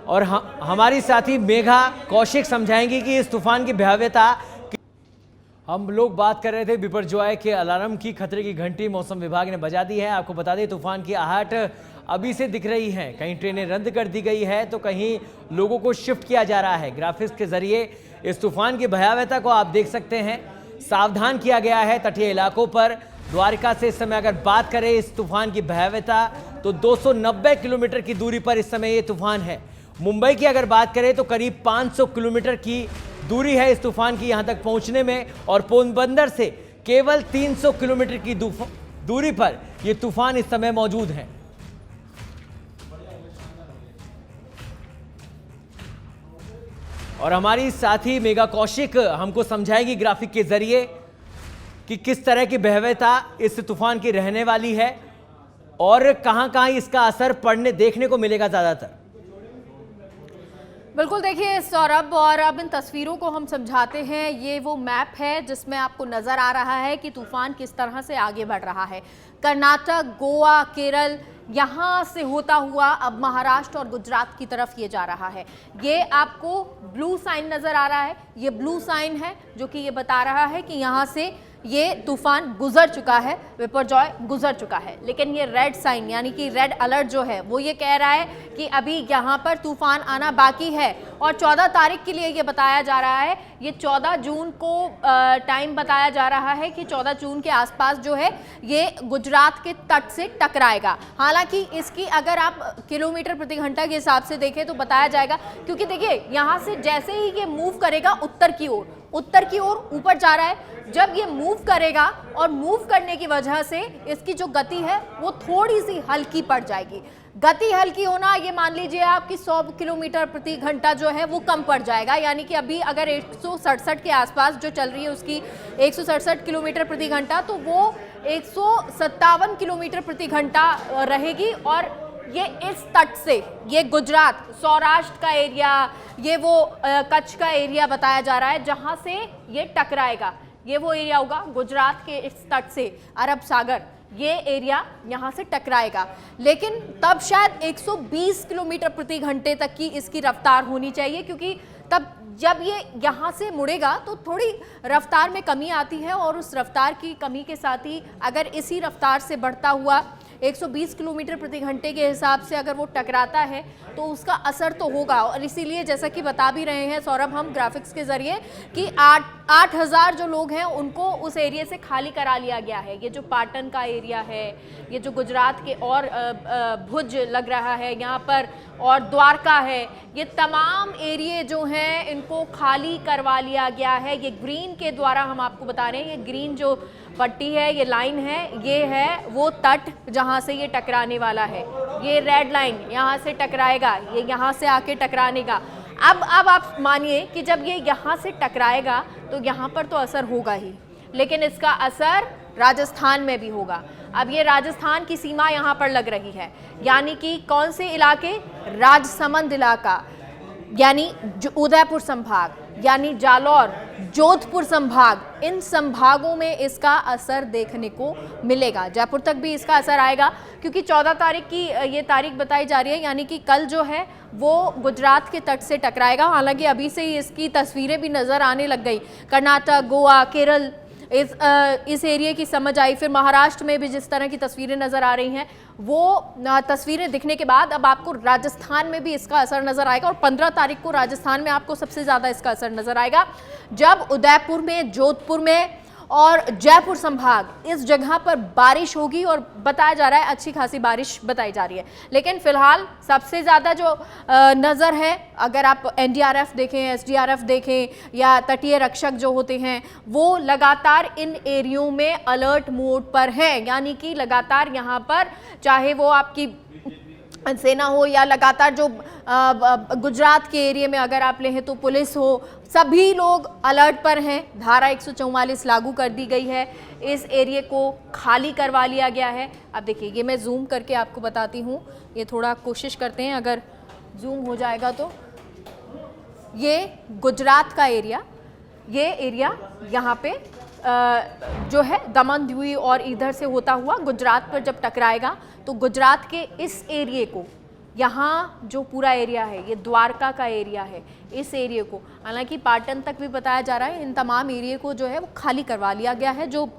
और हमारी साथी मेघा कौशिक समझाएंगी कि इस तूफान की भयावहता। हम लोग बात कर रहे थे बिपरजॉय के अलार्म की। खतरे की घंटी मौसम विभाग ने बजा दी है। आपको बता दें तूफान की आहट अभी से दिख रही है। कहीं ट्रेनें रद्द कर दी गई है तो कहीं लोगों को शिफ्ट किया जा रहा है। ग्राफिक्स के जरिए इस तूफान की भयावहता को आप देख सकते हैं। सावधान किया गया है तटीय इलाकों पर। द्वारका से इस समय अगर बात करें इस तूफान की भयावहता तो 290 किलोमीटर की दूरी पर इस समय ये तूफान है। मुंबई की अगर बात करें तो करीब 500 किलोमीटर की दूरी है इस तूफान की यहां तक पहुंचने में, और पोरबंदर से केवल 300 किलोमीटर की दूरी पर यह तूफान इस समय मौजूद है। और हमारी साथी मेघा कौशिक हमको समझाएगी ग्राफिक के जरिए कि किस तरह की भयावहता इस तूफान की रहने वाली है और कहां-कहां इसका असर पड़ने देखने को मिलेगा ज्यादातर। बिल्कुल, देखिए सौरभ, और अब इन तस्वीरों को हम समझाते हैं। ये वो मैप है जिसमें आपको नज़र आ रहा है कि तूफान किस तरह से आगे बढ़ रहा है। कर्नाटक, गोवा, केरल, यहाँ से होता हुआ अब महाराष्ट्र और गुजरात की तरफ ये जा रहा है। ये आपको ब्लू साइन नज़र आ रहा है। ये ब्लू साइन है जो कि ये बता रहा है कि यहाँ से ये तूफान गुजर चुका है, बिपरजॉय गुजर चुका है। लेकिन ये रेड साइन यानी कि रेड अलर्ट जो है वो ये कह रहा है कि अभी यहाँ पर तूफान आना बाकी है। और 14 तारीख के लिए ये बताया जा रहा है, ये 14 जून को टाइम बताया जा रहा है कि 14 जून के आसपास जो है ये गुजरात के तट से टकराएगा। हालांकि इसकी अगर आप किलोमीटर प्रति घंटा के हिसाब से देखें तो बताया जाएगा, क्योंकि देखिए यहाँ से जैसे ही ये मूव करेगा उत्तर की ओर ऊपर जा रहा है। जब ये मूव करेगा और मूव करने की वजह से इसकी जो गति है वो थोड़ी सी हल्की पड़ जाएगी। गति हल्की होना ये मान लीजिए आपकी 100 किलोमीटर प्रति घंटा जो है वो कम पड़ जाएगा। यानी कि अभी अगर 167 के आसपास जो चल रही है उसकी 167 किलोमीटर प्रति घंटा, तो वो 157 किलोमीटर प्रति घंटा रहेगी। और ये इस तट से, ये गुजरात, सौराष्ट्र का एरिया, ये वो कच्छ का एरिया बताया जा रहा है जहां से ये टकराएगा। ये वो एरिया होगा गुजरात के इस तट से, अरब सागर, ये एरिया यहाँ से टकराएगा। लेकिन तब शायद 120 किलोमीटर प्रति घंटे तक की इसकी रफ्तार होनी चाहिए, क्योंकि तब जब ये यहाँ से मुड़ेगा तो थोड़ी रफ्तार में कमी आती है। और उस रफ्तार की कमी के साथ ही अगर इसी रफ्तार से बढ़ता हुआ 120 किलोमीटर प्रति घंटे के हिसाब से अगर वो टकराता है तो उसका असर तो होगा। और इसीलिए जैसा कि बता भी रहे हैं सौरभ हम ग्राफिक्स के जरिए कि 8,000 जो लोग हैं उनको उस एरिया से खाली करा लिया गया है। ये जो पाटन का एरिया है, ये जो गुजरात के और भुज लग रहा है यहाँ पर, और द्वारका है, ये तमाम एरिए जो हैं इनको खाली करवा लिया गया है। ये ग्रीन के द्वारा हम आपको बता रहे हैं, ये ग्रीन जो पट्टी है, ये लाइन है, ये है वो तट जहाँ से ये टकराने वाला है। ये रेड लाइन यहाँ से टकराएगा, ये यहाँ से आके टकराने का। अब आप मानिए कि जब ये यहाँ से टकराएगा तो यहाँ पर तो असर होगा ही, लेकिन इसका असर राजस्थान में भी होगा। अब ये राजस्थान की सीमा यहाँ पर लग रही है, यानी कि कौन से इलाके, राजसमंद इलाका, यानी उदयपुर संभाग, यानी जालौर, जोधपुर संभाग, इन संभागों में इसका असर देखने को मिलेगा। जयपुर तक भी इसका असर आएगा, क्योंकि 14 तारीख की ये तारीख बताई जा रही है, यानी कि कल जो है वो गुजरात के तट से टकराएगा। हालांकि अभी से ही इसकी तस्वीरें भी नज़र आने लग गई। कर्नाटक, गोवा, केरल, इस एरिया की समझ आई। फिर महाराष्ट्र में भी जिस तरह की तस्वीरें नज़र आ रही हैं, वो तस्वीरें दिखने के बाद अब आपको राजस्थान में भी इसका असर नज़र आएगा। और 15 तारीख को राजस्थान में आपको सबसे ज़्यादा इसका असर नज़र आएगा, जब उदयपुर में, जोधपुर में और जयपुर संभाग, इस जगह पर बारिश होगी। और बताया जा रहा है अच्छी खासी बारिश बताई जा रही है। लेकिन फिलहाल सबसे ज़्यादा जो नज़र है, अगर आप NDRF देखें, SDRF देखें या तटीय रक्षक जो होते हैं, वो लगातार इन एरियो में अलर्ट मोड पर है। यानी कि लगातार यहाँ पर चाहे वो आपकी सेना हो या लगातार जो गुजरात के एरिया में अगर आप लें तो पुलिस हो, सभी लोग अलर्ट पर हैं। धारा 144 लागू कर दी गई है, इस एरिया को खाली करवा लिया गया है। अब देखिए, ये मैं जूम करके आपको बताती हूँ, ये थोड़ा कोशिश करते हैं, अगर जूम हो जाएगा तो। ये गुजरात का एरिया, ये एरिया यहाँ पे जो है दमन द्वीप और इधर से होता हुआ गुजरात पर जब टकराएगा तो गुजरात के इस एरिए को, यहाँ जो पूरा एरिया है ये द्वारका का एरिया है, इस एरिया को, हालांकि पाटन तक भी बताया जा रहा है, इन तमाम एरिया को जो है वो खाली करवा लिया गया है। जो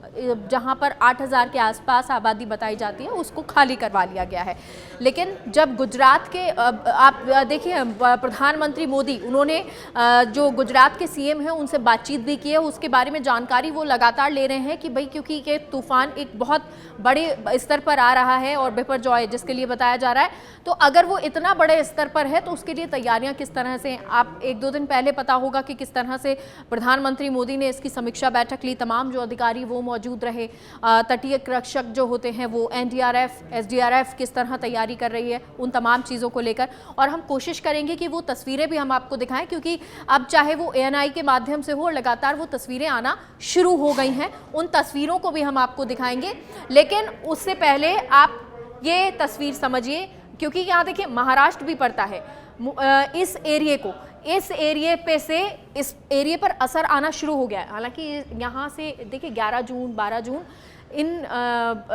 जहां पर 8000 के आसपास आबादी बताई जाती है उसको खाली करवा लिया गया है। लेकिन जब गुजरात के आप देखिए प्रधानमंत्री मोदी, उन्होंने जो गुजरात के सीएम हैं उनसे बातचीत भी की है, उसके बारे में जानकारी वो लगातार ले रहे हैं कि भाई क्योंकि ये तूफान एक बहुत बड़े स्तर पर आ रहा है और बिपरजॉय जिसके लिए बताया जा रहा है, तो अगर वो इतना बड़े स्तर पर है तो उसके लिए तैयारियां किस तरह से, आप 1-2 दिन पहले पता होगा कि किस तरह से प्रधानमंत्री मोदी ने इसकी समीक्षा बैठक ली, तमाम जो अधिकारी वो मौजूद रहे, तटीय रक्षक जो होते हैं वो एनडीआरएफ, एसडीआरएफ किस तरह तैयारी कर रही है उन तमाम चीज़ों को लेकर। और हम कोशिश करेंगे कि वो तस्वीरें भी हम आपको दिखाएं, क्योंकि अब चाहे वो ANI के माध्यम से हो, लगातार वो तस्वीरें आना शुरू हो गई हैं, उन तस्वीरों को भी हम आपको दिखाएंगे। लेकिन उससे पहले आप ये तस्वीर समझिए, क्योंकि यहाँ देखिए महाराष्ट्र भी पड़ता है, इस एरिए पे से इस एरिए पर असर आना शुरू हो गया है। हालांकि यहाँ से देखिए 11 जून 12 जून इन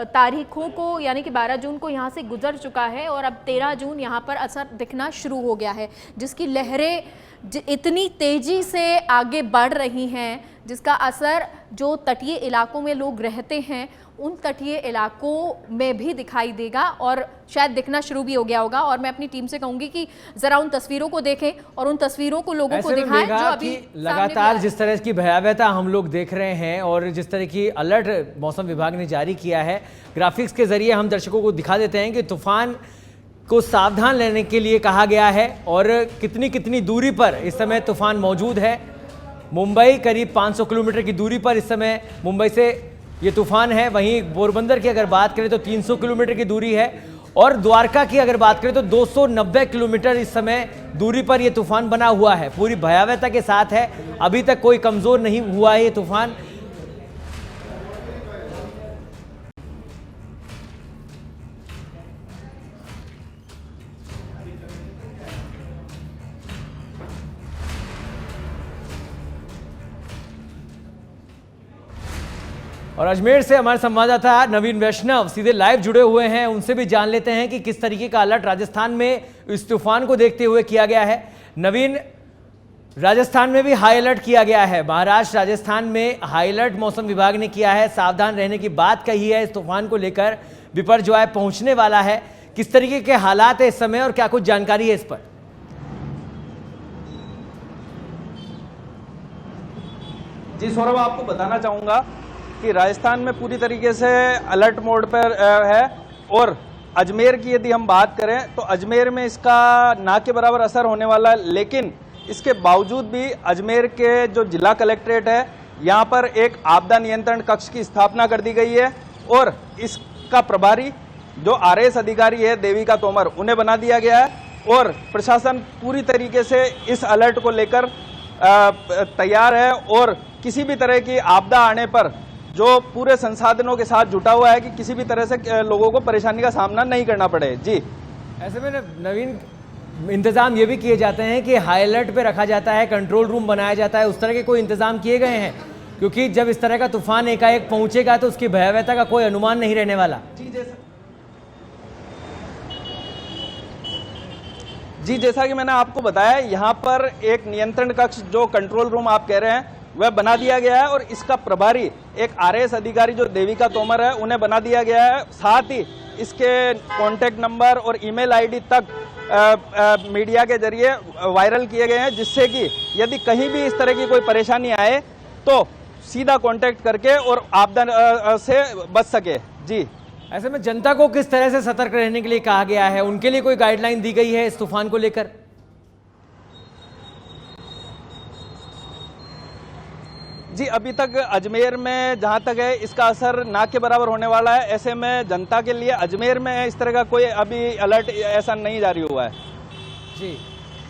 तारीखों को, यानी कि 12 जून को यहाँ से गुजर चुका है और अब 13 जून यहाँ पर असर दिखना शुरू हो गया है, जिसकी लहरें इतनी तेज़ी से आगे बढ़ रही हैं, जिसका असर जो तटीय इलाकों में लोग रहते हैं उन तटीय इलाकों में भी दिखाई देगा और शायद दिखना शुरू भी हो गया होगा। और मैं अपनी टीम से कहूंगी कि जरा उन तस्वीरों को देखें और उन तस्वीरों को लोगों को दिखाएं जो अभी लगातार जिस तरह की भयावहता हम लोग देख रहे हैं और जिस तरह की अलर्ट मौसम विभाग ने जारी किया है, ग्राफिक्स के जरिए हम दर्शकों को दिखा देते हैं कि तूफान को सावधान रहने के लिए कहा गया है और कितनी कितनी दूरी पर इस समय तूफान मौजूद है। मुंबई करीब 500 किलोमीटर की दूरी पर इस समय मुंबई से ये तूफान है। वहीं पोरबंदर की अगर बात करें तो 300 किलोमीटर की दूरी है और द्वारका की अगर बात करें तो 290 किलोमीटर इस समय दूरी पर ये तूफान बना हुआ है। पूरी भयावहता के साथ है, अभी तक कोई कमजोर नहीं हुआ है ये तूफान। और अजमेर से हमारे संवाददाता नवीन वैष्णव सीधे लाइव जुड़े हुए हैं, उनसे भी जान लेते हैं कि किस तरीके का अलर्ट राजस्थान में इस तूफान को देखते हुए किया गया है। नवीन, राजस्थान में भी हाई अलर्ट किया गया है, महाराष्ट्र राजस्थान में हाई अलर्ट मौसम विभाग ने किया है, सावधान रहने की बात कही है। इस तूफान को लेकर बिपरजॉय पहुंचने वाला है, किस तरीके के हालात है इस समय और क्या कुछ जानकारी है इस पर? जी सौरभ, आपको बताना चाहूँगा कि राजस्थान में पूरी तरीके से अलर्ट मोड पर है और अजमेर की यदि हम बात करें तो अजमेर में इसका ना के बराबर असर होने वाला है। लेकिन इसके बावजूद भी अजमेर के जो जिला कलेक्ट्रेट है यहाँ पर एक आपदा नियंत्रण कक्ष की स्थापना कर दी गई है और इसका प्रभारी जो RS अधिकारी है देविका तोमर, उन्हें बना दिया गया है और प्रशासन पूरी तरीके से इस अलर्ट को लेकर तैयार है और किसी भी तरह की आपदा आने पर जो पूरे संसाधनों के साथ जुटा हुआ है कि किसी भी तरह से लोगों को परेशानी का सामना नहीं करना पड़े। जी, ऐसे में नवीन इंतजाम ये भी किए जाते हैं कि हाई अलर्ट पे रखा जाता है, कंट्रोल रूम बनाया जाता है, उस तरह के कोई इंतजाम किए गए हैं? क्योंकि जब इस तरह का तूफान एकाएक पहुंचेगा तो उसकी भयावहता का कोई अनुमान नहीं रहने वाला। जी, जैसा कि मैंने आपको बताया, यहाँ पर एक नियंत्रण कक्ष जो कंट्रोल रूम आप कह रहे हैं वह बना दिया गया है और इसका प्रभारी एक RS अधिकारी जो देविका तोमर है उन्हें बना दिया गया है। साथ ही इसके कॉन्टैक्ट नंबर और ईमेल आईडी तक मीडिया के जरिए वायरल किए गए हैं, जिससे कि यदि कहीं भी इस तरह की कोई परेशानी आए तो सीधा कॉन्टैक्ट करके और आपदा से बच सके। जी, ऐसे में जनता को किस तरह से सतर्क रहने के लिए कहा गया है? उनके लिए कोई गाइडलाइन दी गई है इस तूफान को लेकर? जी, अभी तक अजमेर में जहां तक है इसका असर ना के बराबर होने वाला है। ऐसे में जनता के लिए अजमेर में इस तरह का कोई अभी अलर्ट ऐसा नहीं जारी हुआ है। जी,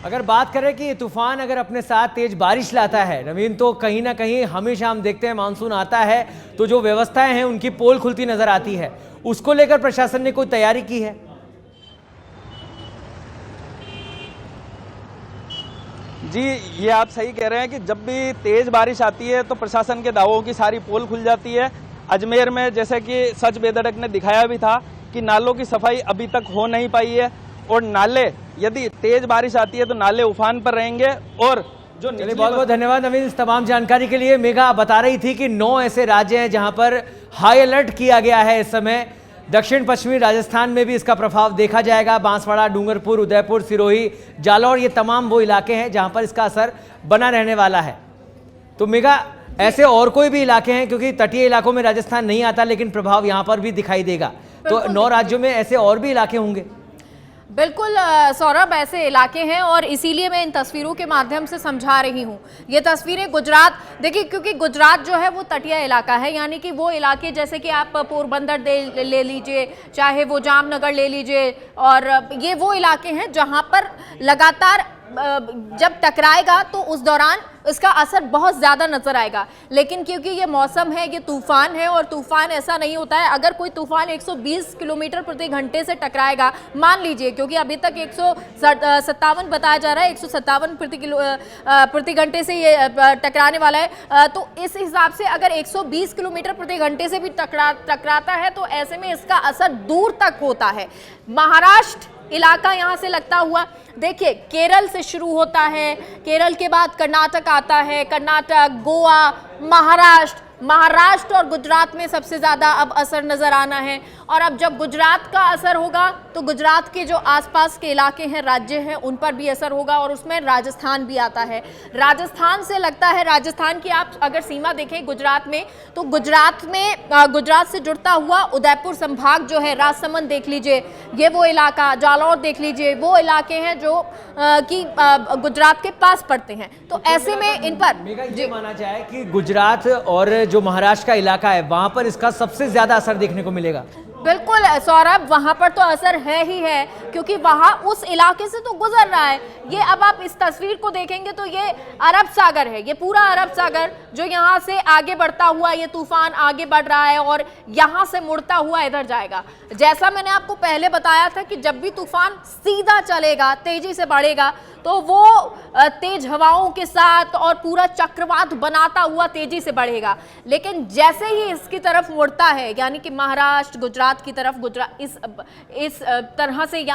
अगर बात करें कि ये तूफान अगर अपने साथ तेज बारिश लाता है नवीन, तो कहीं ना कहीं हमेशा हम देखते हैं मानसून आता है तो जो व्यवस्थाएं हैं उनकी पोल खुलती नजर आती है, उसको लेकर प्रशासन ने कोई तैयारी की है? जी, ये आप सही कह रहे हैं कि जब भी तेज बारिश आती है तो प्रशासन के दावों की सारी पोल खुल जाती है। अजमेर में जैसे कि सच बेधड़क ने दिखाया भी था कि नालों की सफाई अभी तक हो नहीं पाई है और नाले, यदि तेज बारिश आती है तो नाले उफान पर रहेंगे। और जो चलिए, बहुत बहुत धन्यवाद नवीन इस तमाम जानकारी के लिए। मेघा बता रही थी कि 9 ऐसे राज्य हैं जहां पर हाई अलर्ट किया गया है इस समय। दक्षिण पश्चिमी राजस्थान में भी इसका प्रभाव देखा जाएगा। बांसवाड़ा, डूंगरपुर, उदयपुर, सिरोही, जालौर, ये तमाम वो इलाके हैं जहां पर इसका असर बना रहने वाला है। तो मेघा, ऐसे और कोई भी इलाके हैं, क्योंकि तटीय इलाकों में राजस्थान नहीं आता लेकिन प्रभाव यहां पर भी दिखाई देगा, तो 9 राज्यों में ऐसे और भी इलाके होंगे? बिल्कुल सौरभ, ऐसे इलाके हैं और इसीलिए मैं इन तस्वीरों के माध्यम से समझा रही हूँ। ये तस्वीरें गुजरात, देखिए, क्योंकि गुजरात जो है वो तटीय इलाका है, यानी कि वो इलाके जैसे कि आप पोरबंदर ले लीजिए, चाहे वो जामनगर ले लीजिए, और ये वो इलाके हैं जहाँ पर लगातार जब टकराएगा तो उस दौरान इसका असर बहुत ज़्यादा नजर आएगा। लेकिन क्योंकि ये मौसम है, ये तूफान है, और तूफान ऐसा नहीं होता है, अगर कोई तूफान 120 किलोमीटर प्रति घंटे से टकराएगा, मान लीजिए, क्योंकि अभी तक 157 बताया जा रहा है, 157 प्रति घंटे से ये टकराने वाला है, तो इस हिसाब से अगर 120 किलोमीटर प्रति घंटे से भी टकराता है तो ऐसे में इसका असर दूर तक होता है। महाराष्ट्र इलाका यहां से लगता हुआ, देखिए, केरल से शुरू होता है, केरल के बाद कर्नाटक आता है, कर्नाटक, गोवा, महाराष्ट्र और गुजरात में सबसे ज़्यादा अब असर नज़र आना है। और अब जब गुजरात का असर होगा तो गुजरात के जो आसपास के इलाके हैं, राज्य हैं, उन पर भी असर होगा, और उसमें राजस्थान भी आता है। राजस्थान से लगता है, राजस्थान की आप अगर सीमा देखें गुजरात में, तो गुजरात से जुड़ता हुआ उदयपुर संभाग जो है, राजसमंद देख लीजिए, ये वो इलाका, जालौर देख लीजिए, वो इलाके हैं जो कि गुजरात के पास पड़ते हैं। तो ऐसे में इन पर ये माना जाए कि गुजरात और जो महाराष्ट्र का इलाका है वहां पर इसका सबसे ज्यादा असर देखने को मिलेगा। बिल्कुल सौरभ, वहां पर तो असर है ही है, क्योंकि वहां उस इलाके से तो गुजर रहा है। ये अब आप इस तस्वीर को देखेंगे तो ये अरब सागर है, ये पूरा अरब सागर जो यहां से आगे बढ़ता हुआ, ये तूफान आगे बढ़ रहा है और यहां से मुड़ता हुआ इधर जाएगा। जैसा मैंने आपको पहले बताया था कि जब भी तूफान सीधा चलेगा, तेजी से बढ़ेगा, तो वो तेज हवाओं के साथ और पूरा चक्रवात बनाता हुआ तेजी से बढ़ेगा। लेकिन जैसे ही इसकी तरफ मुड़ता है, यानी कि महाराष्ट्र, गुजरात की तरफ, इस तरह से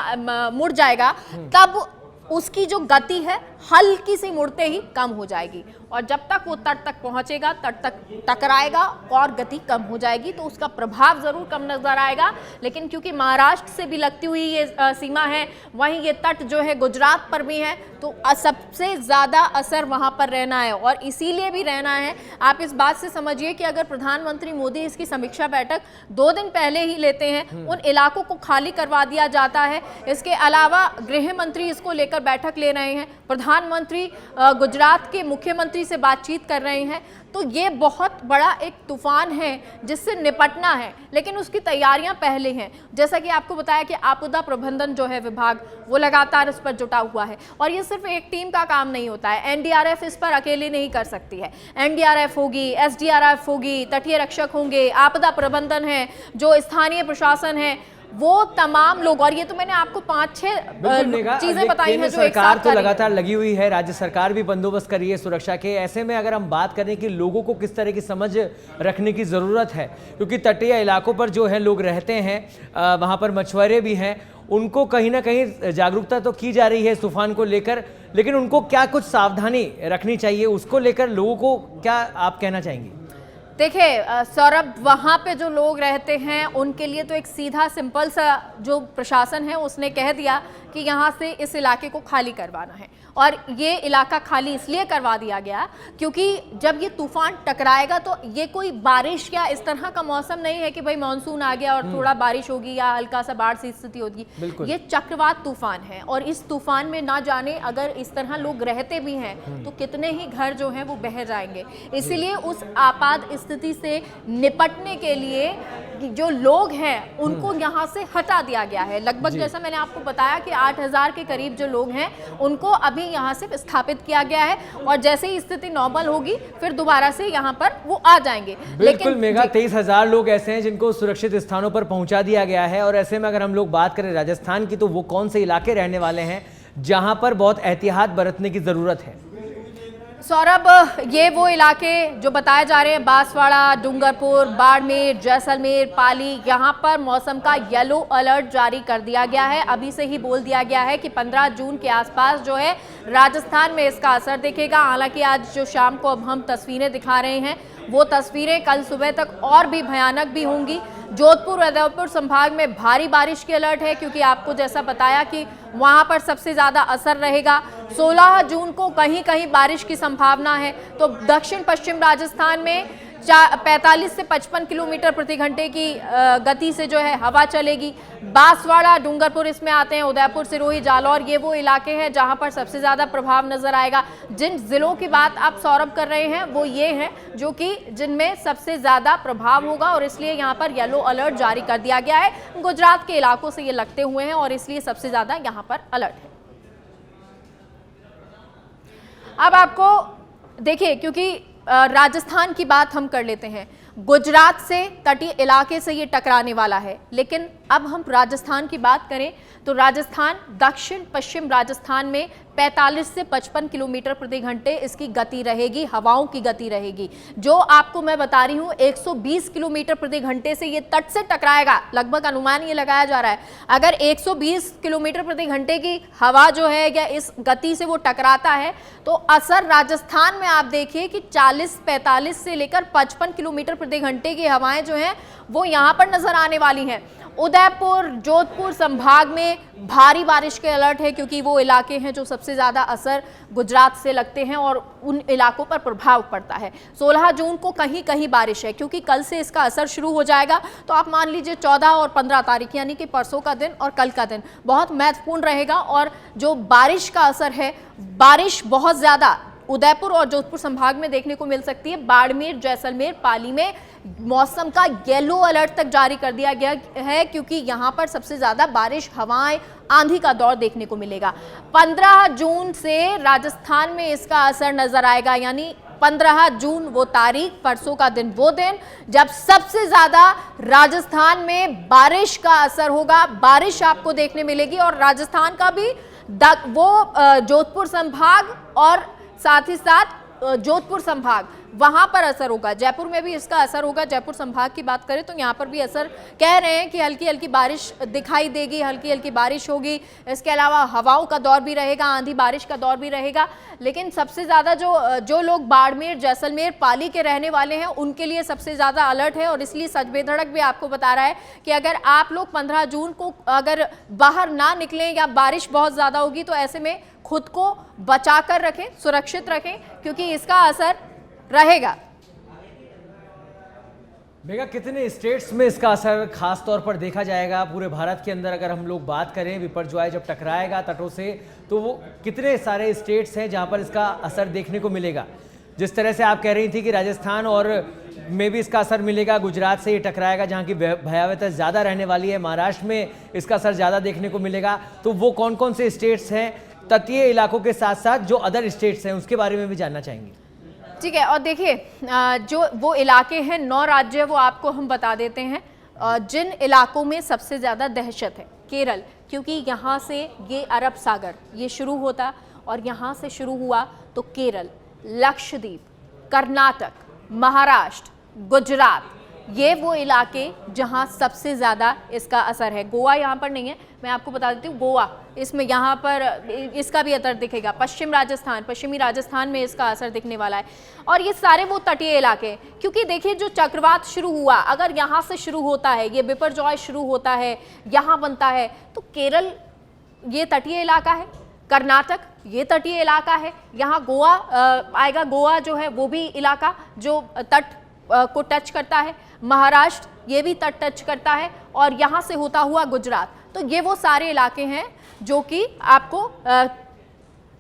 मुड़ जाएगा, तब उसकी जो गति है हल्की सी मुड़ते ही कम हो जाएगी, और जब तक वो तट तक पहुंचेगा, तट तक टकराएगा और गति कम हो जाएगी, तो उसका प्रभाव जरूर कम नजर आएगा। लेकिन क्योंकि महाराष्ट्र से भी लगती हुई ये सीमा है, वहीं ये तट जो है गुजरात पर भी है, तो सबसे ज्यादा असर वहां पर रहना है, और इसीलिए भी रहना है। आप इस बात से समझिए कि अगर प्रधानमंत्री मोदी इसकी समीक्षा बैठक 2 दिन पहले ही लेते हैं, उन इलाकों को खाली करवा दिया जाता है। इसके अलावा गृह मंत्री इसको लेकर बैठक ले रहे हैं, प्रधानमंत्री गुजरात के मुख्यमंत्री से बातचीत कर रहे हैं, तो ये बहुत बड़ा एक तूफान है जिससे निपटना है, लेकिन उसकी तैयारियां पहले हैं। जैसा कि आपको बताया कि आपदा प्रबंधन जो है विभाग, वो लगातार इस पर जुटा हुआ है, और ये सिर्फ एक टीम का काम नहीं होता है। एनडीआरएफ इस पर अकेले नहीं कर सकती है, एनडीआरएफ होगी, एसडीआरएफ होगी, तटीय रक्षक होंगे, आपदा प्रबंधन है, जो स्थानीय प्रशासन है, वो तमाम लोग, और ये तो मैंने आपको 5-6 चीजें बताई हैं जो एक साथ तो लगातार लगी हुई है, राज्य सरकार भी बंदोबस्त कर रही है सुरक्षा के। ऐसे में अगर हम बात करें कि लोगों को किस तरह की समझ रखने की ज़रूरत है, क्योंकि तटीय इलाकों पर जो है लोग रहते हैं, वहाँ पर मछुआरे भी हैं, उनको कहीं ना कहीं जागरूकता तो की जा रही है इस तूफान को लेकर, लेकिन उनको क्या कुछ सावधानी रखनी चाहिए, उसको लेकर लोगों को क्या आप कहना चाहेंगे? देखिए सौरभ, वहाँ पे जो लोग रहते हैं उनके लिए तो एक सीधा सिंपल सा जो प्रशासन है उसने कह दिया कि यहाँ से इस इलाके को खाली करवाना है, और ये इलाका खाली इसलिए करवा दिया गया क्योंकि जब ये तूफान टकराएगा तो ये कोई बारिश या इस तरह का मौसम नहीं है कि भाई मानसून आ गया और थोड़ा बारिश होगी या हल्का सा बाढ़ सी स्थिति होगी। ये चक्रवात तूफान है, और इस तूफान में ना जाने अगर इस तरह लोग रहते भी हैं तो कितने ही घर जो हैं वो बह जाएंगे। इसीलिए उस आपात स्थिति से निपटने के लिए जो लोग हैं उनको यहाँ से हटा दिया गया है। लगभग जैसा मैंने आपको बताया कि 8000 के करीब जो लोग हैं उनको अभी यहाँ से विस्थापित किया गया है, और जैसे ही स्थिति नॉर्मल होगी फिर दोबारा से यहाँ पर वो आ जाएंगे। बिल्कुल मेघा, 23,000 लोग ऐसे हैं जिनको सुरक्षित स्थानों पर पहुंचा दिया गया है, और ऐसे में अगर हम लोग बात करें राजस्थान की, तो वो कौन से इलाके रहने वाले हैं जहां पर बहुत एहतियात बरतने की जरूरत है? सौरभ, ये वो इलाके जो बताए जा रहे हैं, बांसवाड़ा, डूंगरपुर, बाड़मेर, जैसलमेर, पाली, यहाँ पर मौसम का येलो अलर्ट जारी कर दिया गया है। अभी से ही बोल दिया गया है कि 15 जून के आसपास जो है राजस्थान में इसका असर दिखेगा। हालांकि आज जो शाम को अब हम तस्वीरें दिखा रहे हैं, वो तस्वीरें कल सुबह तक और भी भयानक भी होंगी। जोधपुर उदयपुर संभाग में भारी बारिश की अलर्ट है, क्योंकि आपको जैसा बताया कि वहां पर सबसे ज्यादा असर रहेगा। 16 जून को कहीं कहीं बारिश की संभावना है। तो दक्षिण पश्चिम राजस्थान में 45 से 55 किलोमीटर प्रति घंटे की गति से जो है हवा चलेगी। बांसवाड़ा, डूंगरपुर इसमें आते हैं, उदयपुर, सिरोही, जालौर, ये वो इलाके हैं जहां पर सबसे ज्यादा प्रभाव नजर आएगा। जिन जिलों की बात आप सौरभ कर रहे हैं वो ये हैं जो कि जिनमें सबसे ज्यादा प्रभाव होगा, और इसलिए यहाँ पर येलो अलर्ट जारी कर दिया गया है। गुजरात के इलाकों से ये लगते हुए हैं और इसलिए सबसे ज्यादा यहाँ पर अलर्ट है। अब आपको देखिए, क्योंकि राजस्थान की बात हम कर लेते हैं, गुजरात से तटीय इलाके से ये टकराने वाला है। लेकिन अब हम राजस्थान की बात करें तो राजस्थान, दक्षिण पश्चिम राजस्थान में 45 से 55 किलोमीटर प्रति घंटे इसकी गति रहेगी, हवाओं की गति रहेगी। जो आपको मैं बता रही हूँ 120 किलोमीटर प्रति घंटे से ये तट से टकराएगा, लगभग अनुमान ये लगाया जा रहा है। अगर 120 किलोमीटर प्रति घंटे की हवा जो है या इस गति से वो टकराता है तो असर राजस्थान में आप देखिए कि 40-45 से लेकर 55 किलोमीटर प्रति घंटे की हवाएं जो हैं वो यहाँ पर नजर आने वाली हैं। उदयपुर, जोधपुर संभाग में भारी बारिश के अलर्ट है, क्योंकि वो इलाके हैं जो सबसे ज़्यादा असर गुजरात से लगते हैं और उन इलाकों पर प्रभाव पड़ता है। 16 जून को कहीं कहीं बारिश है, क्योंकि कल से इसका असर शुरू हो जाएगा। तो आप मान लीजिए 14 और 15 तारीख यानी कि परसों का दिन और कल का दिन बहुत महत्वपूर्ण रहेगा। और जो बारिश का असर है, बारिश बहुत ज़्यादा उदयपुर और जोधपुर संभाग में देखने को मिल सकती है। बाड़मेर, जैसलमेर, पाली में मौसम का येलो अलर्ट तक जारी कर दिया गया है, क्योंकि यहां पर सबसे ज्यादा बारिश, हवाएं, आंधी का दौर देखने को मिलेगा। 15 जून से राजस्थान में इसका असर नजर आएगा, यानी 15 जून वो तारीख, परसों का दिन वो दिन जब सबसे ज्यादा राजस्थान में बारिश का असर होगा। बारिश आपको देखने मिलेगी और राजस्थान का भी वो जोधपुर संभाग और साथ ही साथ जोधपुर संभाग, वहां पर असर होगा। जयपुर में भी इसका असर होगा। जयपुर संभाग की बात करें तो यहाँ पर भी असर, कह रहे हैं कि हल्की हल्की बारिश दिखाई देगी, हल्की हल्की बारिश होगी। इसके अलावा हवाओं का दौर भी रहेगा, आंधी बारिश का दौर भी रहेगा। लेकिन सबसे ज़्यादा जो लोग बाड़मेर, जैसलमेर, पाली के रहने वाले हैं उनके लिए सबसे ज़्यादा अलर्ट है। और इसलिए सच बेधड़क भी आपको बता रहा है कि अगर आप लोग 15 जून को अगर बाहर ना निकलें या बारिश बहुत ज़्यादा होगी तो ऐसे में खुद को बचा कर रखें, सुरक्षित रखें, क्योंकि इसका असर रहेगा। मेगा, कितने स्टेट्स में इसका असर खास तौर पर देखा जाएगा? पूरे भारत के अंदर अगर हम लोग बात करें, विपर्जॉय जब टकराएगा तटों से तो वो कितने सारे स्टेट्स हैं जहां पर इसका असर देखने को मिलेगा? जिस तरह से आप कह रही थी कि राजस्थान और में भी इसका असर मिलेगा, गुजरात से ये टकराएगा जहां की भयावहता ज़्यादा रहने वाली है, महाराष्ट्र में इसका असर ज़्यादा देखने को मिलेगा। तो वो कौन कौन से स्टेट्स हैं तटीय इलाकों के साथ साथ जो अदर स्टेट्स हैं, उसके बारे में भी जानना चाहेंगे। ठीक है, और देखिए जो वो इलाके हैं, 9 राज्य वो आपको हम बता देते हैं जिन इलाकों में सबसे ज़्यादा दहशत है। केरल, क्योंकि यहाँ से ये अरब सागर ये शुरू होता और यहाँ से शुरू हुआ तो केरल, लक्षद्वीप, कर्नाटक, महाराष्ट्र, गुजरात, ये वो इलाके जहाँ सबसे ज़्यादा इसका असर है। गोवा यहाँ पर नहीं है, मैं आपको बता देती हूँ। गोवा, इसमें यहाँ पर इसका भी असर दिखेगा। पश्चिमी राजस्थान में इसका असर दिखने वाला है। और ये सारे वो तटीय इलाके हैं, क्योंकि देखिए जो चक्रवात शुरू हुआ, अगर यहाँ से शुरू होता है, ये बिपरजॉय शुरू होता है, यहाँ बनता है, तो केरल ये तटीय इलाका है, कर्नाटक ये तटीय इलाका है, यहाँ गोवा आएगा। गोवा जो है वो भी इलाका जो तट को टच करता है, महाराष्ट्र ये भी तट टच करता है, और यहाँ से होता हुआ गुजरात। तो ये वो सारे इलाके हैं जो कि आपको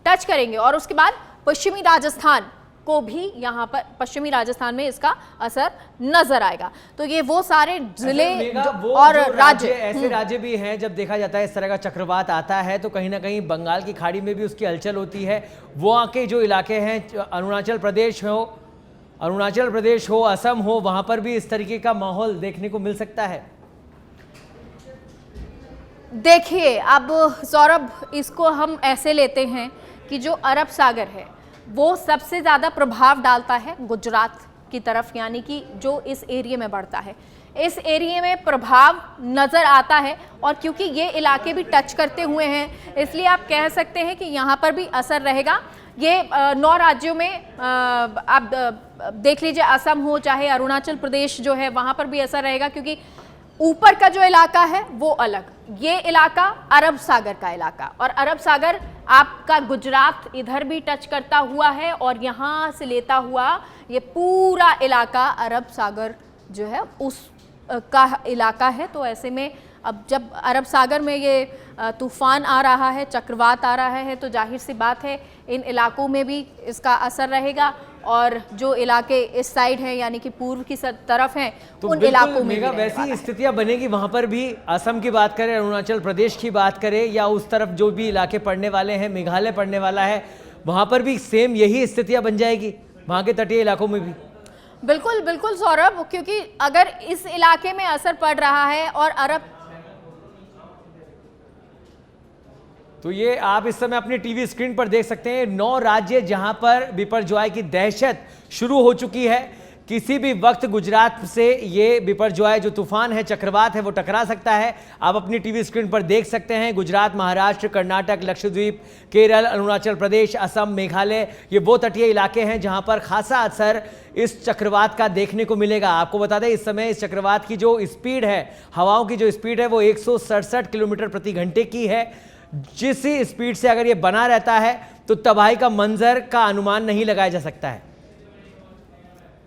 टच करेंगे। और उसके बाद पश्चिमी राजस्थान को भी यहाँ पर, पश्चिमी राजस्थान में इसका असर नजर आएगा। तो ये वो सारे जिले और राज्य, ऐसे राज्य भी हैं जब देखा जाता है इस तरह का चक्रवात आता है तो कहीं ना कहीं बंगाल की खाड़ी में भी उसकी हलचल होती है। वो आके जो इलाके हैं, अरुणाचल प्रदेश हो, असम हो, वहां पर भी इस तरीके का माहौल देखने को मिल सकता है। देखिए अब सौरभ, इसको हम ऐसे लेते हैं कि जो अरब सागर है वो सबसे ज़्यादा प्रभाव डालता है गुजरात की तरफ, यानी कि जो इस एरिया में बढ़ता है, इस एरिया में प्रभाव नज़र आता है। और क्योंकि ये इलाके भी टच करते हुए हैं, इसलिए आप कह सकते हैं कि यहाँ पर भी असर रहेगा। ये 9 राज्यों में आप देख लीजिए, असम हो चाहे अरुणाचल प्रदेश जो है, वहाँ पर भी असर रहेगा, क्योंकि ऊपर का जो इलाका है वो अलग, ये इलाका अरब सागर का इलाका, और अरब सागर आपका गुजरात इधर भी टच करता हुआ है, और यहाँ से लेता हुआ ये पूरा इलाका अरब सागर जो है उस का इलाका है। तो ऐसे में अब जब अरब सागर में ये तूफान आ रहा है, चक्रवात आ रहा है, तो जाहिर सी बात है इन इलाकों में भी इसका असर रहेगा, और जो इलाके इस साइड हैं यानी कि पूर्व की तरफ हैं, तो उन इलाकों में भी वैसी स्थितियां बनेगी वहां पर भी। असम की बात करें, अरुणाचल प्रदेश की बात करें, या उस तरफ जो भी इलाके पड़ने वाले हैं, मेघालय पड़ने वाला है, वहां पर भी सेम यही स्थितियां बन जाएगी, वहां के तटीय इलाकों में भी। बिल्कुल बिल्कुल सौरभ, क्योंकि अगर इस इलाके में असर पड़ रहा है और अरब, तो ये आप इस समय अपनी टीवी स्क्रीन पर देख सकते हैं 9 राज्य जहां पर बिपरजॉय की दहशत शुरू हो चुकी है। किसी भी वक्त गुजरात से ये बिपरजॉय जो तूफान है, चक्रवात है, वो टकरा सकता है। आप अपनी टीवी स्क्रीन पर देख सकते हैं गुजरात, महाराष्ट्र, कर्नाटक, लक्षद्वीप, केरल, अरुणाचल प्रदेश, असम, मेघालय, ये वो तटीय इलाके हैं जहां पर खासा असर इस चक्रवात का देखने को मिलेगा। आपको बता दें, इस समय इस चक्रवात की जो स्पीड है, हवाओं की जो स्पीड है, वो 167 किलोमीटर प्रति घंटे की है। जिस स्पीड से अगर ये बना रहता है तो तबाही का मंजर का अनुमान नहीं लगाया जा सकता है।